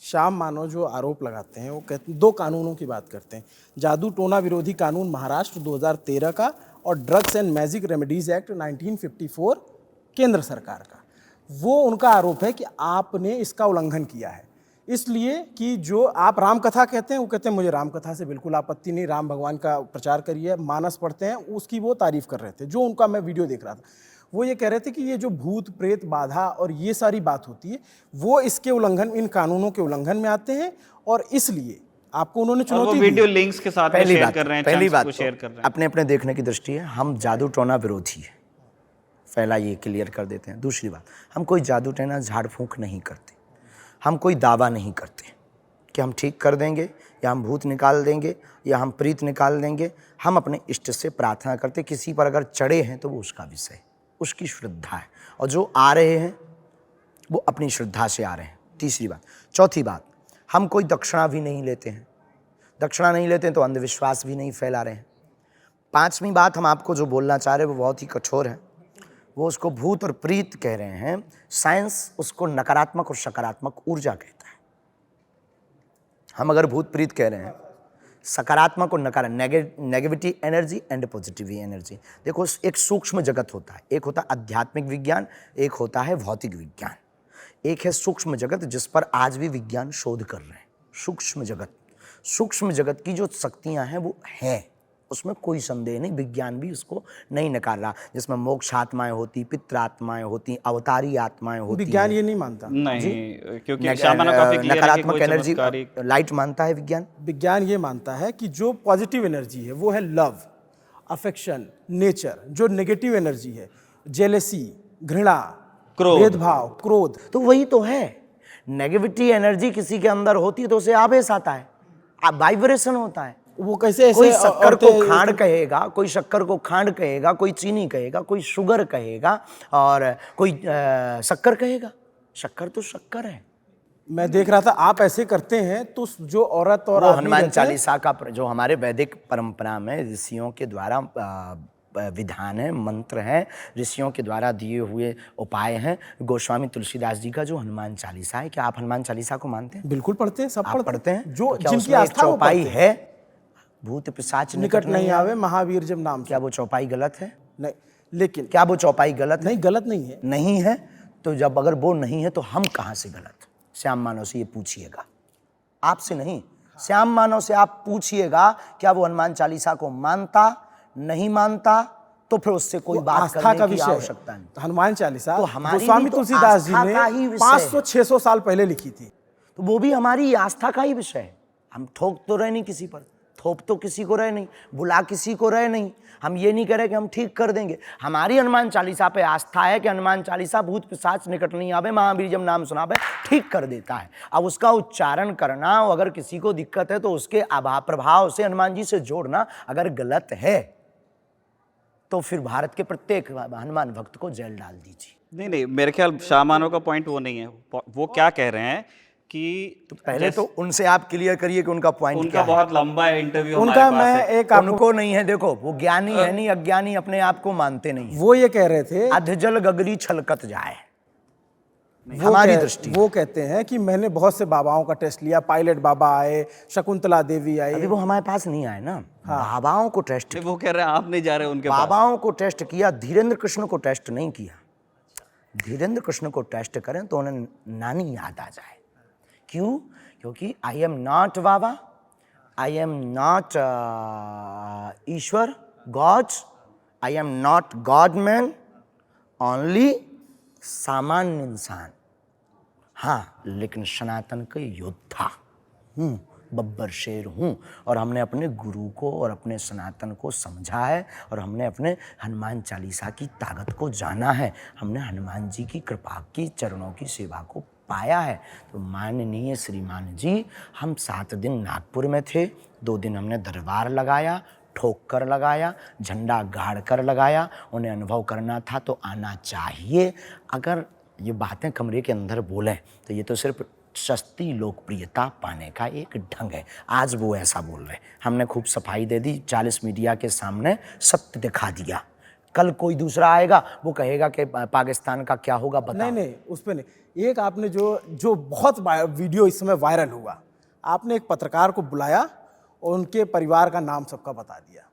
श्याम मानव जो आरोप लगाते हैं वो कहते हैं, 2 कानूनों की बात करते हैं, जादू टोना विरोधी कानून महाराष्ट्र 2013 का और drugs and magic remedies act 1954 केंद्र सरकार का। वो उनका आरोप है कि आपने इसका उल्लंघन किया है, इसलिए कि जो आप रामकथा कहते हैं, वो कहते हैं मुझे रामकथा से बिल्कुल आपत्ति नहीं, राम भगवान का प्रचार करिए, मानस पढ़ते हैं, उसकी वो तारीफ कर रहे थे, जो उनका मैं वीडियो देख रहा था। वो ये कह रहे थे कि ये जो भूत प्रेत बाधा और ये सारी बात होती है वो इसके उल्लंघन, इन कानूनों के उल्लंघन में आते हैं, और इसलिए आपको उन्होंने और वो चुनौती वीडियो दी। लिंक्स के साथ में पहली शेयर बात कर रहे हैं, पहली चंक्स बात को तो शेयर कर रहे हैं। अपने अपने देखने की दृष्टि है, हम जादू टोना विरोधी है, पहला ये क्लियर कर देते हैं। दूसरी बात, हम कोई जादू टोना झाड़ फूंक नहीं करते, हम कोई दावा नहीं करते कि हम ठीक कर देंगे या हम भूत निकाल देंगे या हम प्रीत निकाल देंगे। हम अपने इष्ट से प्रार्थना करते, किसी पर अगर चढ़े हैं तो वो उसका विषय है, उसकी श्रद्धा है, और जो आ रहे हैं वो अपनी श्रद्धा से आ रहे हैं। तीसरी बात। चौथी बात, हम कोई दक्षिणा भी नहीं लेते हैं, दक्षिणा नहीं लेते हैं तो अंधविश्वास भी नहीं फैला रहे हैं। पांचवी बात हम आपको जो बोलना चाह रहे हैं वो बहुत ही कठोर है, वो उसको भूत और प्रीत कह रहे हैं, साइंस उसको नकारात्मक और सकारात्मक ऊर्जा कहता है। हम अगर भूत प्रीत कह रहे हैं, सकारात्मक और नकारात्मक, negativity energy and positive energy. देखो, एक सूक्ष्म जगत होता है, एक होता है आध्यात्मिक विज्ञान, एक होता है भौतिक विज्ञान। एक है सूक्ष्म जगत जिस पर आज भी विज्ञान शोध कर रहे हैं। सूक्ष्म जगत, सूक्ष्म जगत की जो शक्तियां हैं वो हैं, उसमें कोई संदेह नहीं, विज्ञान भी उसको नहीं नकार रहा, जिसमें मोक्ष आत्माएं होती, पितृ आत्माएं होती, अवतारी आत्माएं होती। विज्ञान ये नहीं मानता। नहीं, क्योंकि शामाना काफी क्लियर है कि नकारात्मक कोई एनर्जी चमत्कारिक लाइट मानता है विज्ञान। विज्ञान ये मानता है कि जो पॉजिटिव एनर्जी है वो है लव, अफेक्शन, नेचर। जो नेगेटिव एनर्जी है, जेलेसी, घृणा, क्रोध। भेदभाव, क्रोध, तो वही तो है, नेगेटिविटी एनर्जी किसी के अंदर होती है तो उसे आवेश आता है, वाइब्रेशन होता है। वो कैसे कोई ऐसे शक्कर को औरतें- खांड कहेगा, कोई शक्कर को खांड कहेगा, कोई चीनी कहेगा, कोई शुगर कहेगा, और कोई शक्कर कहेगा। शक्कर तो शक्कर है। मैं देख रहा था आप ऐसे करते हैं तो जो औरत और वो आदमी हनुमान रहते हैं, चालीसा का जो हमारे वैदिक परंपरा में ऋषियों के द्वारा विधान है, मंत्र हैं, ऋषियों के द्वारा दिए हुए उपाय हैं। गोस्वामी तुलसीदास जी का जो हनुमान चालीसा है, क्या आप हनुमान चालीसा को मानते हैं? बिल्कुल पढ़ते हैं, सब आप पढ़ते हैं? जो तो क्या जिनकी उसमें एक आस्था वो चौपाई पढ़ते हैं। है, भूत पिशाच निकट नहीं आवे महावीर जब नाम। क्या वो चौपाई गलत है? नहीं, लेकिन क्या वो चौपाई गलत है? नहीं, गलत नहीं है। नहीं है तो जब अगर वो नहीं है तो हम कहाँ से गलत? श्याम मानव से ये पूछिएगा, आपसे नहीं, श्याम मानव से आप पूछिएगा क्या वो हनुमान चालीसा को मानता, नहीं मानता, तो फिर उससे कोई बात आस्था करने का की विषय आवश्यकता नहीं। है। हनुमान चालीसा तो हमारी गोस्वामी भी तो तुलसीदास जी आस्था ने का ही विषय 500-600 साल पहले लिखी थी। तो वो भी हमारी आस्था का ही विषय है। हम ठोक तो रहे नहीं किसी पर, थोप तो किसी को रहे नहीं, बुला किसी को रहे नहीं। हम ये नहीं कह रहे कि हम ठीक कर देंगे। हमारी हनुमान चालीसा पे आस्था है कि हनुमान चालीसा भूत पिशाच निकट नहीं आवे, महावीर जब नाम सुनावे ठीक कर देता है। अब उसका उच्चारण करना, अगर किसी को दिक्कत है तो उसके अभाव प्रभाव से हनुमान जी से जोड़ना अगर गलत है तो फिर भारत के प्रत्येक हनुमान भक्त को जेल डाल दीजिए। नहीं, मेरे ख्याल शाह मानव का पॉइंट वो नहीं है। वो क्या कह रहे हैं कि तो पहले तो उनसे आप क्लियर करिए कि उनका पॉइंट उनका क्या है। बहुत लंबा इंटरव्यू उनका हमारे पास मैं है। एक आपको, उनको नहीं है, देखो वो ज्ञानी है नहीं, अज्ञानी अपने आप को मानते नहीं है। वो ये कह रहे थे, अधजल गगरी छलकत जाए, वो हमारी दृष्टि। वो कहते हैं कि मैंने बहुत से बाबाओं का टेस्ट लिया, पायलट बाबा आए, शकुंतला देवी आई। अभी वो हमारे पास नहीं आए ना। बाबाओं को टेस्ट, वो कह रहे हैं आप नहीं जा रहे उनके पास। बाबाओं को टेस्ट किया, धीरेन्द्र कृष्ण को टेस्ट नहीं किया। धीरेन्द्र कृष्ण को टेस्ट करें तो उन्हें नानी याद आ जाए। क्यों? क्योंकि आई एम नॉट बाबा, आई एम नॉट ईश्वर gods, I am not god man, only सामान्य इंसान। हाँ, लेकिन सनातन के योद्धा हूँ, बब्बर शेर हूँ, और हमने अपने गुरु को और अपने सनातन को समझा है, और हमने अपने हनुमान चालीसा की ताकत को जाना है। हमने हनुमान जी की कृपा की चरणों की सेवा को पाया है। तो माननीय श्रीमान जी, हम 7 दिन नागपुर में थे, 2 दिन हमने दरबार लगाया, ठोक कर लगाया, झंडा गाड़ कर लगाया। उन्हें अनुभव करना था तो आना चाहिए। अगर ये बातें कमरे के अंदर बोलें तो ये तो सिर्फ सस्ती लोकप्रियता पाने का एक ढंग है। आज वो ऐसा बोल रहे, हमने खूब सफाई दे दी, 40 मीडिया के सामने सत्य दिखा दिया। कल कोई दूसरा आएगा, वो कहेगा कि पाकिस्तान का क्या होगा बताओ। नहीं, उस पर नहीं। एक आपने जो बहुत वीडियो इस समय वायरल हुआ, आपने एक पत्रकार को बुलाया और उनके परिवार का नाम सबका बता दिया,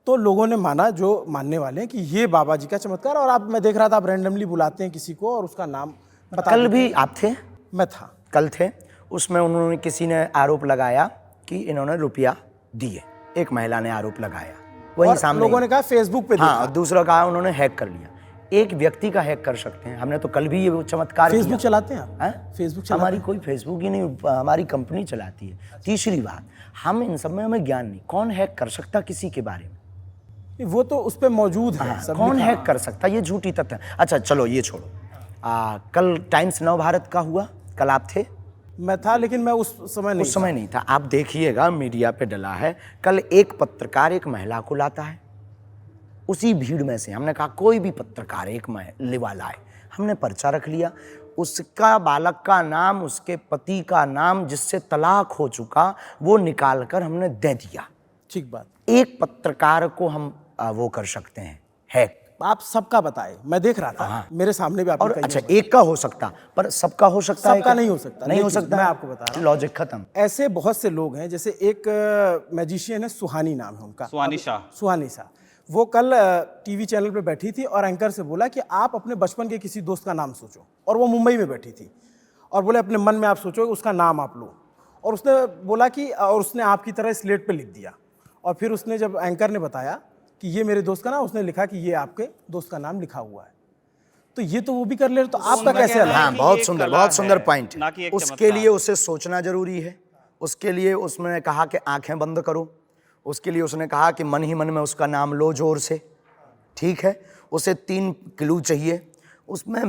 तो लोगों ने माना, जो मानने वाले हैं, कि ये बाबा जी का चमत्कार। और आप, मैं देख रहा था, आप रैंडमली बुलाते हैं किसी को और उसका नाम बता कल देते भी आप थे? मैं था। कल थे। उसमें उन्होंने, किसी ने आरोप लगाया कि इन्होंने रुपया दिए, एक महिला ने आरोप लगाया, वही और सामने लोगों ने कहा फेसबुक पे हाँ, देखा। और दूसरा कहा उन्होंने हैक कर लिया। एक व्यक्ति का हैक कर सकते हैं। हमने तो कल भी ये चमत्कार किया। फेसबुक चलाते हैं आप? हैं? फेसबुक चलाते हमारी कोई फेसबुक ही नहीं, हमारी कंपनी चलाती है। तीसरी बात, हम इन सब में हमें ज्ञान नहीं। कौन हैक कर सकता किसी के बारे में? हैं? वो तो उस पे मौजूद है सब कौन लिखा। हैक कर सकता? ये झूठी तथ्य। अच्छा चलो ये छोड़ो। कल टाइम्स नव भारत का हुआ, कल आप थे? मैं था, लेकिन मैं उस समय नहीं उस समय नहीं था। आप देखिएगा, मीडिया पे डला है। कल एक पत्रकार एक महिला को लाता है, उसी भीड़ में से हमने कहा कोई भी पत्रकार एक महिला लाए। हमने पर्चा रख लिया, उसका बालक का नाम, उसके पति का नाम, जिससे तलाक हो चुका, वो निकाल कर हमने दे दिया। ठीक बात। एक पत्रकार को हम वो कर सकते हैं हैक। आप सबका बताए, मैं देख रहा था, मेरे सामने भी आपने और कई अच्छा, बार- एक का हो सकता, पर सबका हो सकता है सबका क्या? नहीं हो सकता। नहीं हो देखिए, सकता। मैं आपको बता रहा हूं। लॉजिक खत्म। ऐसे बहुत से लोग हैं, जैसे एक मैजिशियन है, सुहानी नाम है उनका, सुहानी शाह। सुहानी शाह। वो कल टीवी चैनल पे बैठी थी और एंकर से बोला कि आप अपने बचपन के किसी दोस्त का नाम सोचो, और वो मुंबई में बैठी थी, और बोले अपने मन में आप सोचो, उसका नाम आप लो। और उसने बोला कि, और उसने आपकी तरह स्लेट पे लिख दिया। और फिर उसने, जब एंकर ने बताया कि ये मेरे दोस्त का नाम, उसने लिखा कि ये आपके दोस्त का नाम लिखा हुआ है। तो ये तो वो भी कर ले, तो आपका कैसे अलग? हाँ, कि बहुत ये सुंदर, कला बहुत सुंदर है, पॉइंट। ना कि एक उसके चमत्कार। लिए उसे सोचना जरूरी है। उसके लिए उसने कहा कि आंखें बंद करो। उसके लिए उसने कहा कि मन ही मन में उसका नाम लो जोर से। ठीक है, उसे 3 क्लू चाहिए उसमें।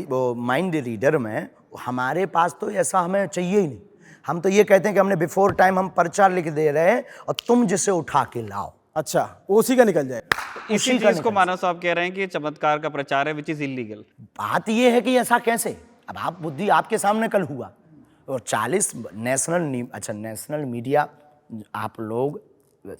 वो माइंड रीडर में हमारे पास तो ऐसा हमें चाहिए ही नहीं। हम तो ये कहते हैं कि हमने बिफोर टाइम हम पर्चा लिख दे रहे हैं और तुम जिसे उठा के लाओ। अच्छा, वो उसी का निकल जाएगा। इसी चीज को मानव साहब कह रहे हैं कि ये चमत्कार का प्रचार है, विच इज इलीगल। बात ये है कि ऐसा कैसे? अब आप बुद्धि आपके सामने कल हुआ, और 40 नेशनल मीडिया, आप लोग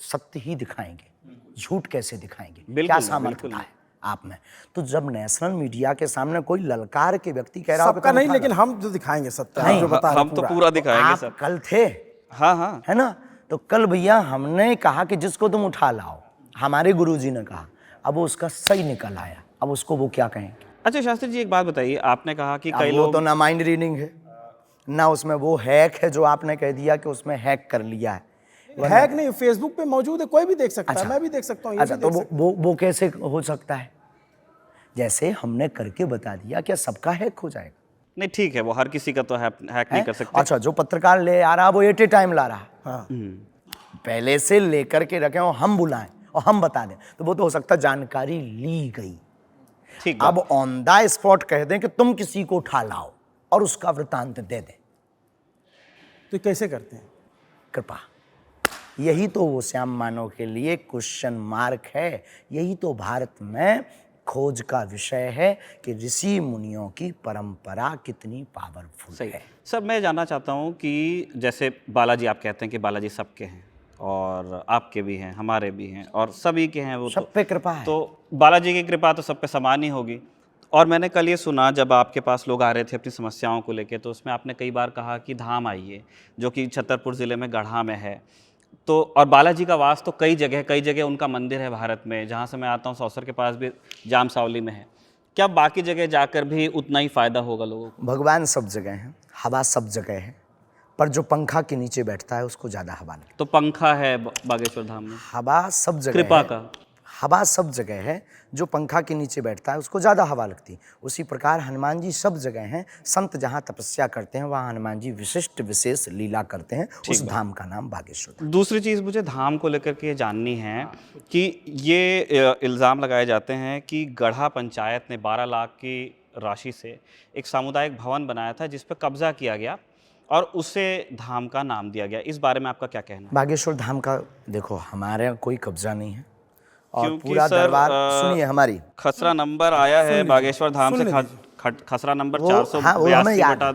सत्य ही दिखाएंगे, झूठ कैसे दिखाएंगे? क्या बिल्कुल, सामर्थ्य है आप में? तो जब नेशनल मीडिया के सामने कोई ललकार के व्यक्ति कह रहा हो कि सबका तुम नहीं, उठा लेकिन लो। हम जो दिखाएंगे सत्य, नहीं, जो बता रहे हम तो पूरा तो दिखाएंगे आप सब। कल थे, हाँ हाँ, है ना? तो कल भैया हमने कहा कि जिसको तुम उठा लाओ, हमारे गुरुजी ने कहा। अब वो उसका सही निकल आया, अब उसको वो क्या कहें? अच्छा शास्त्री जी, एक बात बताइए, आपने कहा कि अब कई वो लोग तो ना माइंड रीडिंग है, ना उसमें वो हैक है जो आपने कह दिया कि उसमें हैक कर लिया है। हैक नहीं, फेसबुक पे मौजूद है, कोई भी देख सकता है, अच्छा। मैं भी देख सकता हूँ, ये अच्छा, भी तो देख सकता वो कैसे हो सकता है? जैसे हमने करके बता दिया, क्या सबका हैक हो जाएगा? नहीं, ठीक है, वो हर किसी का तो हैक नहीं हैं? कर सकते। अच्छा, जो पत्रकार ले आ रहा वो एट ए टाइम ला रहा, है। हाँ, पहले से लेकर के रखें और हम बुलाएं और हम बता दें, तो वो तो हो सकता है जानकारी ली गई। ठीक अब ऑन द स्पॉट कह दें कि तुम किसी को उठा लाओ और उसका वृतांत दे दें। तो कैसे करते हैं? कृपा, यही तो वो श्याम मानव के लिए क्वेश्चन मार्क है। यही तो भारत में खोज का विषय है कि ऋषि मुनियों की परंपरा कितनी पावरफुल सही है। सर, मैं जानना चाहता हूँ कि जैसे बालाजी, आप कहते हैं कि बालाजी सबके हैं, और आपके भी हैं, हमारे भी हैं, और सभी के हैं। वो सब पे कृपा है। तो बालाजी की कृपा तो सब पे समान ही होगी। और मैंने कल ये सुना, जब आपके पास लोग आ रहे थे अपनी समस्याओं को लेके, तो उसमें आपने कई बार कहा कि धाम आइए, जो कि छतरपुर ज़िले में गढ़ा में है। तो और बालाजी का वास तो कई जगह उनका मंदिर है भारत में। जहाँ से मैं आता हूँ, सौसर के पास भी जाम सावली में है। क्या बाकी जगह जाकर भी उतना ही फ़ायदा होगा लोगों को? भगवान सब जगह है, हवा सब जगह है, पर जो पंखा के नीचे बैठता है उसको ज़्यादा हवा लगती तो पंखा है बागेश्वर धाम में, है। हवा सब जगह कृपा है, का। हवा सब जगह है, जो पंखा के नीचे बैठता है उसको ज़्यादा हवा लगती है। उसी प्रकार हनुमान जी सब जगह हैं। संत जहाँ तपस्या करते हैं वहाँ हनुमान जी विशिष्ट विशेष लीला करते हैं। उस धाम का नाम बागेश्वर। दूसरी चीज़ मुझे धाम को लेकर के जाननी है कि ये इल्ज़ाम लगाए जाते हैं कि गढ़ा पंचायत ने 12 लाख की राशि से एक सामुदायिक भवन बनाया था, जिस पर कब्जा किया गया और उसे धाम का नाम दिया गया। इस बारे में आपका क्या कहना है? बागेश्वर धाम का देखो, हमारे यहाँ कोई कब्जा नहीं है और क्योंकि पूरा सर, दरबार, सुनिए हमारी खसरा नंबर आया है बागेश्वर धाम से, खसरा नंबर वो, हाँ, वो हमें याद है।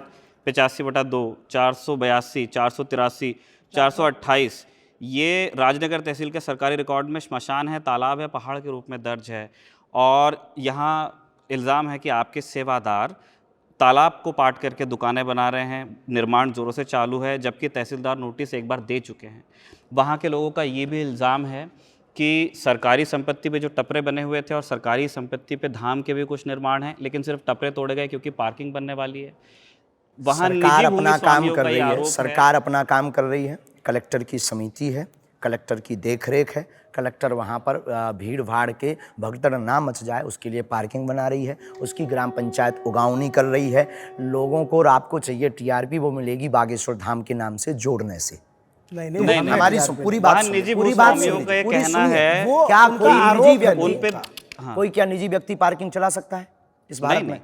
482/85/2, 482, 483, 428। ये राजनगर तहसील के सरकारी रिकॉर्ड में श्मशान है, तालाब है, पहाड़ के रूप में दर्ज है। और यहाँ इल्ज़ाम है कि आपके सेवादार तालाब को पाट करके दुकानें बना रहे हैं, निर्माण ज़ोरों से चालू है, जबकि तहसीलदार नोटिस एक बार दे चुके हैं। वहाँ के लोगों का ये भी इल्ज़ाम है कि सरकारी संपत्ति पे जो टपरे बने हुए थे और सरकारी संपत्ति पे धाम के भी कुछ निर्माण हैं, लेकिन सिर्फ टपरे तोड़े गए क्योंकि पार्किंग बनने वाली है। वहाँ सरकार निजी भूमि अपना काम स्वामियों कर का ये रही है, आरोप है। सरकार अपना काम कर रही है। कलेक्टर की समिति है, कलेक्टर की देखरेख है। कलेक्टर वहाँ पर भीड़ भाड़ के भगदड़ ना मच जाए उसके लिए पार्किंग बना रही है, उसकी ग्राम पंचायत उगावनी कर रही है। लोगों को और आपको चाहिए टीआरपी, वो मिलेगी बागेश्वर धाम के नाम से जोड़ने से। नहीं, हमारी पूरी बात वहाँ सुनिए, निजी पूरी बात भूस्वामियों सुनिए, का ये पूरी कहना सुनिए। है, वो क्या उनका कोई आरोप निजी है उन पे व्यक्ति कोई क्या निजी व्यक्ति पार्किंग चला सकता है इस भारत में?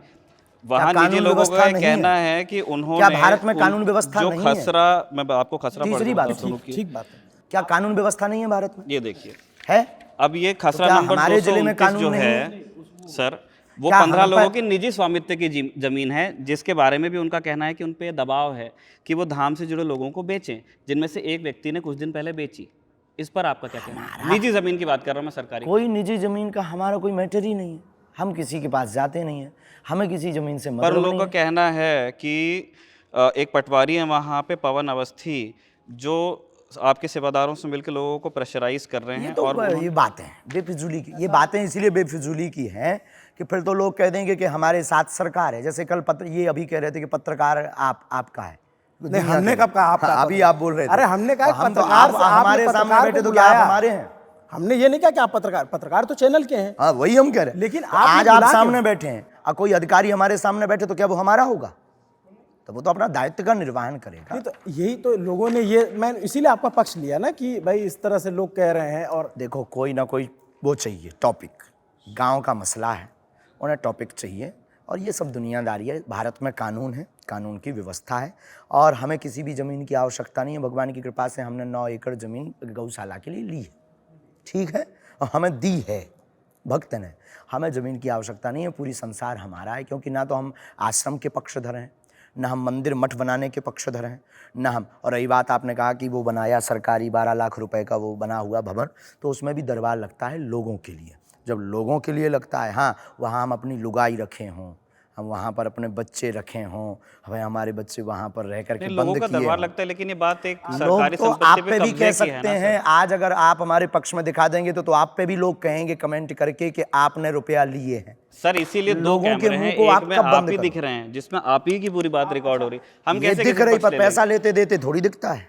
वहाँ क्या निजी कानून लोगों का व्यवस्था ये नहीं कहना है? है कि उन्होंने क्या भारत में कानून व्यवस्था जो नहीं है? खसरा, मैं आपको खसरा पढ़ तीसरी देता बात, हूँ, सुनो ठीक बात है। क्या कानून व्यवस्था नहीं है भारत में? ये देखिए, है? अब ये खसरा क्या नंबर हमारे जिले में 229 कानून जो नहीं है सर, वो क्या 15 हम लोगों पर- की निजी स्वामित्व की जमीन है, जिसके बारे में भी उनका कहना है कि उन पे दबाव है कि वो धाम से जुड़े लोगों को बेचें, जिनमें से एक व्यक्ति ने कुछ दिन पहले बेची। इस पर आपका क्या कहना है? निजी जमीन की बात कर रहा हूँ मैं, सरकारी। कोई निजी जमीन का हमारा कोई मैटर ही नहीं है, हम किसी के पास जाते नहीं है, हमें किसी जमीन से पर मतलब उन लोगों नहीं का है। कहना है कि एक पटवारी है वहाँ पे, पवन अवस्थी, जो आपके सेवादारों से मिलकर लोगों को प्रेशराइज कर रहे ये हैं। तो और ये बातें बेफिजूली की, ये बातें इसीलिए बेफिजूली की हैं कि फिर तो लोग कह देंगे कि हमारे साथ सरकार है। जैसे कल ये अभी कह रहे थे कि पत्रकार आपका है। नहीं, हमने कब कहा आपका? अभी आप बोल रहे थे। अरे हमने कहा हम तो पत्रकार आप से आपने हमारे सामने पत्रकार बैठे को तो क्या आप बुलाया। हमारे हैं? हमने ये नहीं कहा कि आप पत्रकार तो चैनल के हैं। हाँ, वही हम कह रहे हैं। लेकिन तो आपने आज आप बुला सामने क्यों? बैठे हैं और कोई अधिकारी हमारे सामने बैठे तो क्या वो हमारा होगा? तो वो तो अपना दायित्व का निर्वहन करेगा। नहीं, तो यही तो लोगों ने ये, मैं इसीलिए आपका पक्ष लिया ना कि भाई इस तरह से लोग कह रहे हैं। और देखो, कोई ना कोई वो चाहिए टॉपिक, गांव का मसला है, उन्हें टॉपिक चाहिए। और ये सब दुनियादारी है। भारत में कानून है, कानून की व्यवस्था है और हमें किसी भी ज़मीन की आवश्यकता नहीं है। भगवान की कृपा से हमने 9 एकड़ ज़मीन गौशाला के लिए ली है, ठीक है, और हमें दी है भक्त ने। हमें ज़मीन की आवश्यकता नहीं है, पूरी संसार हमारा है। क्योंकि ना तो हम आश्रम के पक्षधर हैं, ना हम मंदिर मठ बनाने के पक्षधर हैं, ना हम। और रही बात, आपने कहा कि वो बनाया सरकारी 12 लाख रुपए का वो बना हुआ भवन, तो उसमें भी दरबार लगता है लोगों के लिए। जब लोगों के लिए लगता है, हाँ, वहाँ हम अपनी लुगाई रखे हों, हम वहाँ पर अपने बच्चे रखे हों, हमें हमारे बच्चे वहाँ पर रह करके लोगों बंद का किए दरबार हों। लगता है, लेकिन ये बात एक लोग सरकारी तो आप संपत्ति पे पे भी कब्जे कह की है सकते ना हैं। सर। आज अगर आप हमारे पक्ष में दिखा देंगे तो आप पे भी लोग कहेंगे कमेंट करके कि आपने रुपया लिए हैं। सर इसीलिए 2 लोगों के कैमरे मुंह हैं, को एक आप में कब आप बंद ही करो? दिख रहे हैं, जिसमें आप ही की पूरी बात रिकॉर्ड हो रही। हम ये कैसे दिख किसी रही, पक्ष पर ले पैसा लेंगे? लेते देते थोड़ी दिखता है।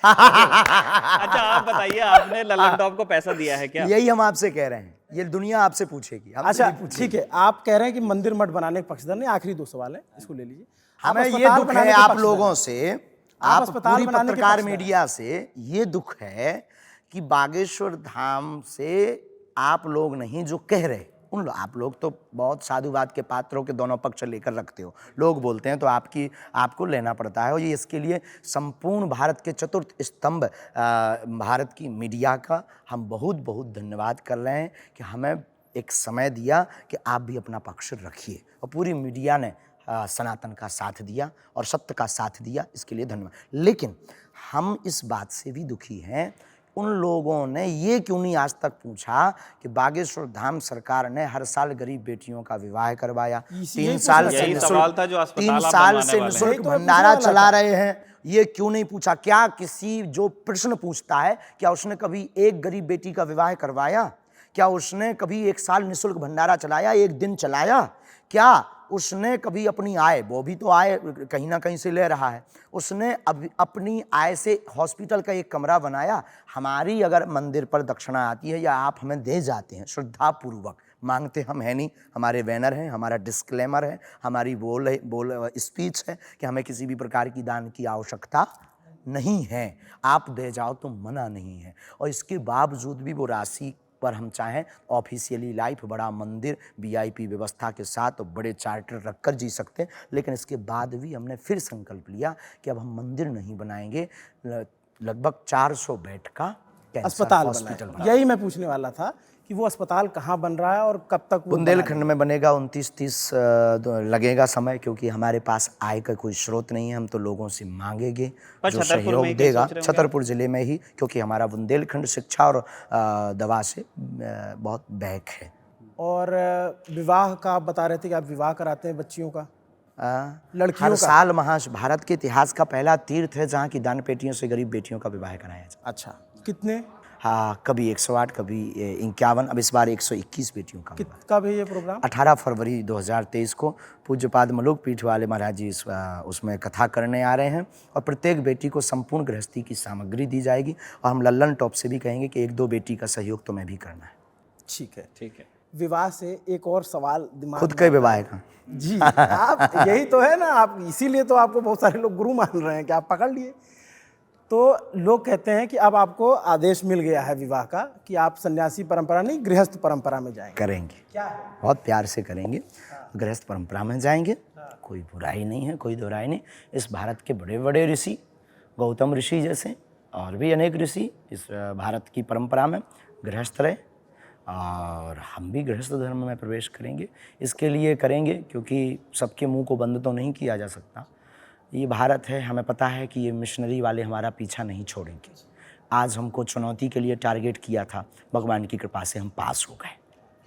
अच्छा आप बताइए, आपने लल्लन टॉप को पैसा दिया है क्या? यही हम आपसे कह रहे हैं, ये दुनिया आपसे पूछेगी, हमसे अच्छा नहीं पूछेगी। ठीक है, आप कह रहे हैं कि मंदिर मठ बनाने के पक्षधर नहीं। आखिरी 2 सवाल है, इसको ले लीजिए। आप हमें ये अस्पताल दुख बनाने है के आप पक्षधर लोगों हैं। से, आप आप अस्पताल पूरी बनाने के पत्रकार पक्षधर हैं। मीडिया से ये दुख है कि बागेश्वर धाम से आप लोग नहीं जो कह रहे, उन आप लोग तो बहुत साधुवाद के पात्रों के दोनों पक्ष लेकर रखते हो। लोग बोलते हैं तो आपको लेना पड़ता है। और ये इसके लिए संपूर्ण भारत के चतुर्थ स्तंभ भारत की मीडिया का हम बहुत बहुत धन्यवाद कर रहे हैं कि हमें एक समय दिया कि आप भी अपना पक्ष रखिए। और पूरी मीडिया ने सनातन का साथ दिया और सत्य का साथ दिया, इसके लिए धन्यवाद। लेकिन हम इस बात से भी दुखी हैं, उन लोगों ने ये क्यों नहीं आज तक पूछा कि बागेश्वर धाम सरकार ने हर साल गरीब बेटियों का विवाह करवाया, 3 साल से यही सवाल था जो अस्पताल 3 आप साल बनवाने से वाले हैं। निःशुल्क यही तो मैं भंडारा पूछने वाला चला था। रहे हैं, ये क्यों नहीं पूछा? क्या किसी जो प्रश्न पूछता है, क्या उसने कभी एक गरीब बेटी का विवाह करवाया? क्या उसने कभी 1 साल निःशुल्क भंडारा चलाया, 1 दिन चलाया? क्या उसने कभी अपनी आय, वो भी तो आय कहीं ना कहीं से ले रहा है, उसने अपनी आय से हॉस्पिटल का एक कमरा बनाया? हमारी अगर मंदिर पर दक्षिणा आती है या आप हमें दे जाते हैं, श्रद्धापूर्वक मांगते हम है नहीं, हमारे बैनर हैं, हमारा डिस्क्लेमर है, हमारी बोल स्पीच है कि हमें किसी भी प्रकार की दान की आवश्यकता नहीं है, आप दे जाओ तो मना नहीं है। और इसके बावजूद भी वो राशि पर हम चाहें ऑफिशियली लाइफ, बड़ा मंदिर, वीआईपी व्यवस्था के साथ बड़े चार्टर रखकर जी सकते हैं। लेकिन इसके बाद भी हमने फिर संकल्प लिया कि अब हम मंदिर नहीं बनाएंगे, लगभग 400 बेड का अस्पताल हॉस्पिटल बनाएं। यही मैं पूछने वाला था कि वो अस्पताल कहाँ बन रहा है और कब तक वो बुंदेलखंड में बनेगा। 29-30 लगेगा समय, क्योंकि हमारे पास आय का कोई स्रोत नहीं है। हम तो लोगों से मांगेंगे पर जो छतरपुर में सहयोग ही देगा। सोच रहे होंगे आप? छतरपुर जिले में ही, क्योंकि हमारा बुंदेलखंड शिक्षा और दवा से बहुत बैक है। और विवाह का आप बता रहे थे कि आप विवाह कराते हैं बच्चियों का, लड़कियों हर का? साल भारत के इतिहास का पहला तीर्थ है जहाँ की दान पेटियों से गरीब बेटियों का विवाह कराया जाए। अच्छा, कितने? हाँ, कभी 108, कभी 51, अब इस बार 121 बेटियों का हुआ। कब है ये प्रोग्राम? 18 फरवरी 2023 को पूज्यपाद मलुक पीठ वाले महाराज जी उसमें कथा करने आ रहे हैं और प्रत्येक बेटी को संपूर्ण गृहस्थी की सामग्री दी जाएगी और हम लल्लन टॉप से भी कहेंगे कि 1-2 बेटी का सहयोग तो मैं भी करना है। ठीक है। ठीक है। विवाह से एक और सवाल दिमाग खुद में के विवाह का। जी, आप यही तो है ना, आप इसीलिए तो आपको बहुत सारे लोग गुरु मान रहे हैं कि आप पकड़ लिए। तो लोग कहते हैं कि अब आपको आदेश मिल गया है विवाह का कि आप सन्यासी परंपरा नहीं, गृहस्थ परंपरा में जाएंगे। करेंगे, क्या है? बहुत प्यार से करेंगे, गृहस्थ परंपरा में जाएंगे। कोई बुराई नहीं है, कोई दोराई नहीं। इस भारत के बड़े बड़े ऋषि, गौतम ऋषि जैसे और भी अनेक ऋषि इस भारत की परंपरा में गृहस्थ रहे और हम भी गृहस्थ धर्म में प्रवेश करेंगे। इसके लिए करेंगे क्योंकि सबके मुंह को बंद तो नहीं किया जा सकता। ये भारत है, हमें पता है कि ये मिशनरी वाले हमारा पीछा नहीं छोड़ेंगे। आज हमको चुनौती के लिए टारगेट किया था, भगवान की कृपा से हम पास हो गए।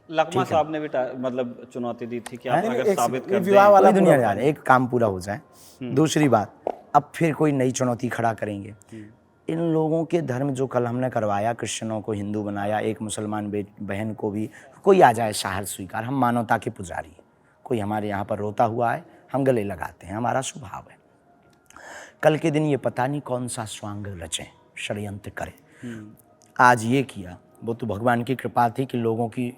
लकमा साहब ने भी मतलब चुनौती दी थी कि आप नहीं, अगर एक साबित ये कर विवाह दें। वाला पूरी दुनिया पूरा जा रही है, एक काम पूरा हो जाए। दूसरी बात, अब फिर कोई नई चुनौती खड़ा करेंगे। इन लोगों के धर्म जो कल हमने करवाया, क्रिश्चियनों को हिंदू बनाया, एक मुसलमान बहन को भी, कोई आ जाए शाहर स्वीकार। हम मानवता के पुजारी हैं। कोई हमारे यहाँ पर रोता हुआ है, हम गले लगाते हैं, हमारा स्वभाव है। कल के दिन ये पता नहीं कौन सा स्वांग रचें, षड्यंत्र करें। आज ये किया, वो तो भगवान की कृपा थी कि लोगों की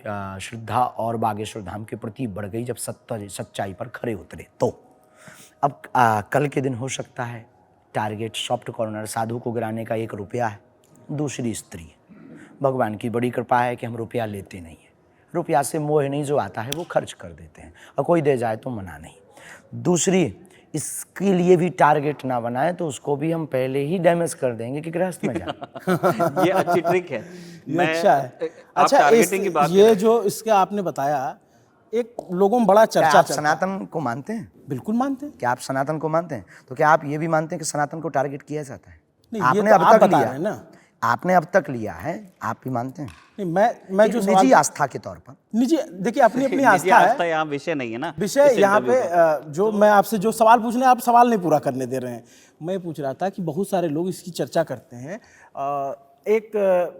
श्रद्धा और बागेश्वर धाम के प्रति बढ़ गई जब सच्चाई पर खरे उतरे। तो अब कल के दिन हो सकता है टारगेट सॉफ्ट कॉर्नर साधु को गिराने का 1 रुपया है, दूसरी स्त्री है। भगवान की बड़ी कृपा है कि हम रुपया लेते नहीं हैं। रुपया से मोह नहीं, जो आता है वो खर्च कर देते हैं और कोई दे जाए तो मना नहीं। दूसरी, इसके लिए भी टारगेट ना बनाए तो उसको भी हम पहले ही डैमेज कर देंगे कि गृहस्थ में जाए। ये अच्छी ट्रिक है। ये अच्छा है। आप अच्छा, टारगेटिंग की बात ये जो इसके आपने बताया, एक लोगों में बड़ा क्या चर्चा आप चलता है। सनातन को मानते हैं? बिल्कुल मानते हैं। क्या आप सनातन को मानते हैं? तो क्या आप ये भी मानते हैं कि सनातन को टारगेट किया जाता है? नहीं, ये आपने तो अब आप तक बता लिया रहे हैं ना। आपने अब तक लिया है, आप भी मानते हैं? नहीं, मैं एक जो निजी सवाल, आस्था के तौर पर। निजी, देखिए अपनी अपनी निजी आस्था है। आस्था यहाँ विषय नहीं है ना। विषय इस यहाँ पे इंटरव्यू का। जो मैं आपसे जो सवाल पूछने, आप सवाल नहीं पूरा करने दे रहे हैं। मैं पूछ रहा था कि बहुत सारे लोग इसकी चर्चा करते हैं। एक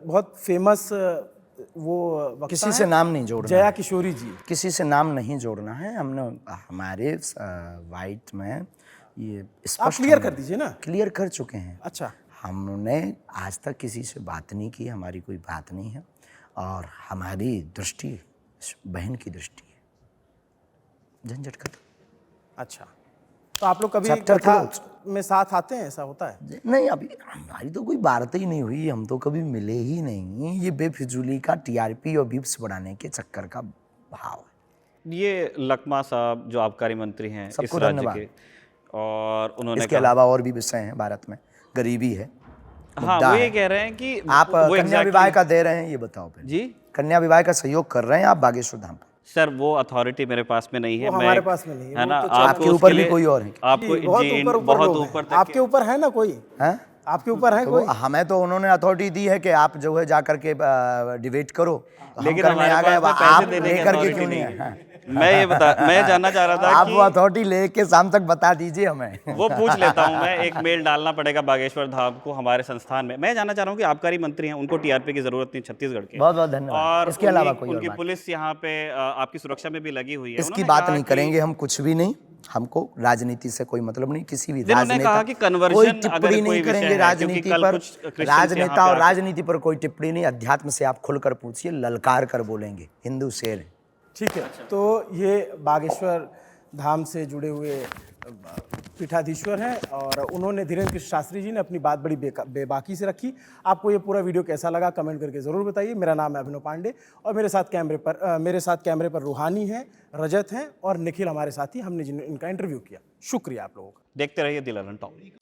बहुत फेमस वो वक्ता किसी से हैं, नाम नहीं जोड़ना जया है। किशोरी जी। किसी से नाम नहीं जोड़ना है। हमने हमारे वाइट में ये आप स्पष्ट क्लियर कर दीजिए ना। क्लियर कर चुके हैं। अच्छा, हमने आज तक किसी से बात नहीं की, हमारी कोई बात नहीं है और हमारी दृष्टि बहन की दृष्टि है। झंझट खत्म। अच्छा, तो आप लोग कभी Chapter कथा closed। में साथ आते हैं, ऐसा होता है? नहीं, अभी हमारी तो कोई बात ही नहीं हुई, हम तो कभी मिले ही नहीं। ये बेफिजूली का टीआरपी और व्यूज बढ़ाने के चक्कर का भाव है। ये लकमा साहब जो आबकारी मंत्री हैं इस सबको राज्य धन्यवाद। के, और उन्होंने इसके अलावा और भी विषय हैं भारत में। गरीबी है, हाँ मुद्दा वो ये है। कह रहे हैं कि आप वो कन्या exactly- विवाह का दे रहे हैं, ये बताओ पहले। जी कन्या विवाह का सहयोग कर रहे हैं आप बागेश्वर धाम पर? सर, वो अथॉरिटी मेरे पास में नहीं है। वो मैं हमारे पास में नहीं है, है वो ना। तो आपको आपके उसके ऊपर भी लिए- कोई और है? आपको जी, बहुत जी, ऊपर ऊपर बहुत लोग ऊपर हैं। तक आपके ऊपर है ना कोई? हैं? आपके ऊपर है कोई? हमें तो उन्होंने अथॉरिटी दी है कि आप जो है जा करके डिबेट करो, तो हम लेकिन करने हमारे आ गए। पास में आप पैसे देने की लेकर के authority क्यों नहीं नहीं है? है। मैं जानना चाह रहा था आप कि वो अथॉरिटी लेके शाम तक बता दीजिए हमें। वो पूछ लेता हूँ मैं। एक मेल डालना पड़ेगा बागेश्वर धाम को हमारे संस्थान में। मैं जानना चाह रहा हूँ कि आबकारी मंत्री हैं, उनको टीआरपी की जरूरत नहीं छत्तीसगढ़ के। बहुत बहुत धन्यवाद। और इसके अलावा कोई और उनकी बात? पुलिस यहाँ पे आपकी सुरक्षा में भी लगी हुई है। इसकी उन्होंने बात कहा नहीं कि- करेंगे हम, कुछ भी नहीं। हमको राजनीति से कोई मतलब नहीं, किसी भी जिन्होंने राजनेता कहा कि conversion कोई अगर टिप्पणी कोई नहीं विषय करेंगे है, राजनीति क्योंकि कल पर। कुछ Christians राजनेता यहाँ और पे आके- राजनीति पर कोई टिप्पणी नहीं। अध्यात्म से आप खुलकर पूछिए, ललकार कर बोलेंगे। हिंदू शेर है। ठीक है। तो ये बागेश्वर धाम से जुड़े हुए पीठाधीश्वर हैं और उन्होंने, धीरेन्द्र कृष्ण शास्त्री जी ने अपनी बात बड़ी बेबाकी से रखी। आपको ये पूरा वीडियो कैसा लगा कमेंट करके ज़रूर बताइए। मेरा नाम है अभिनव पांडे और मेरे साथ कैमरे पर रूहानी हैं, रजत हैं और निखिल हमारे साथी। हमने इनका इंटरव्यू किया। शुक्रिया आप लोगों का। देखते रहिए द ललन टॉक।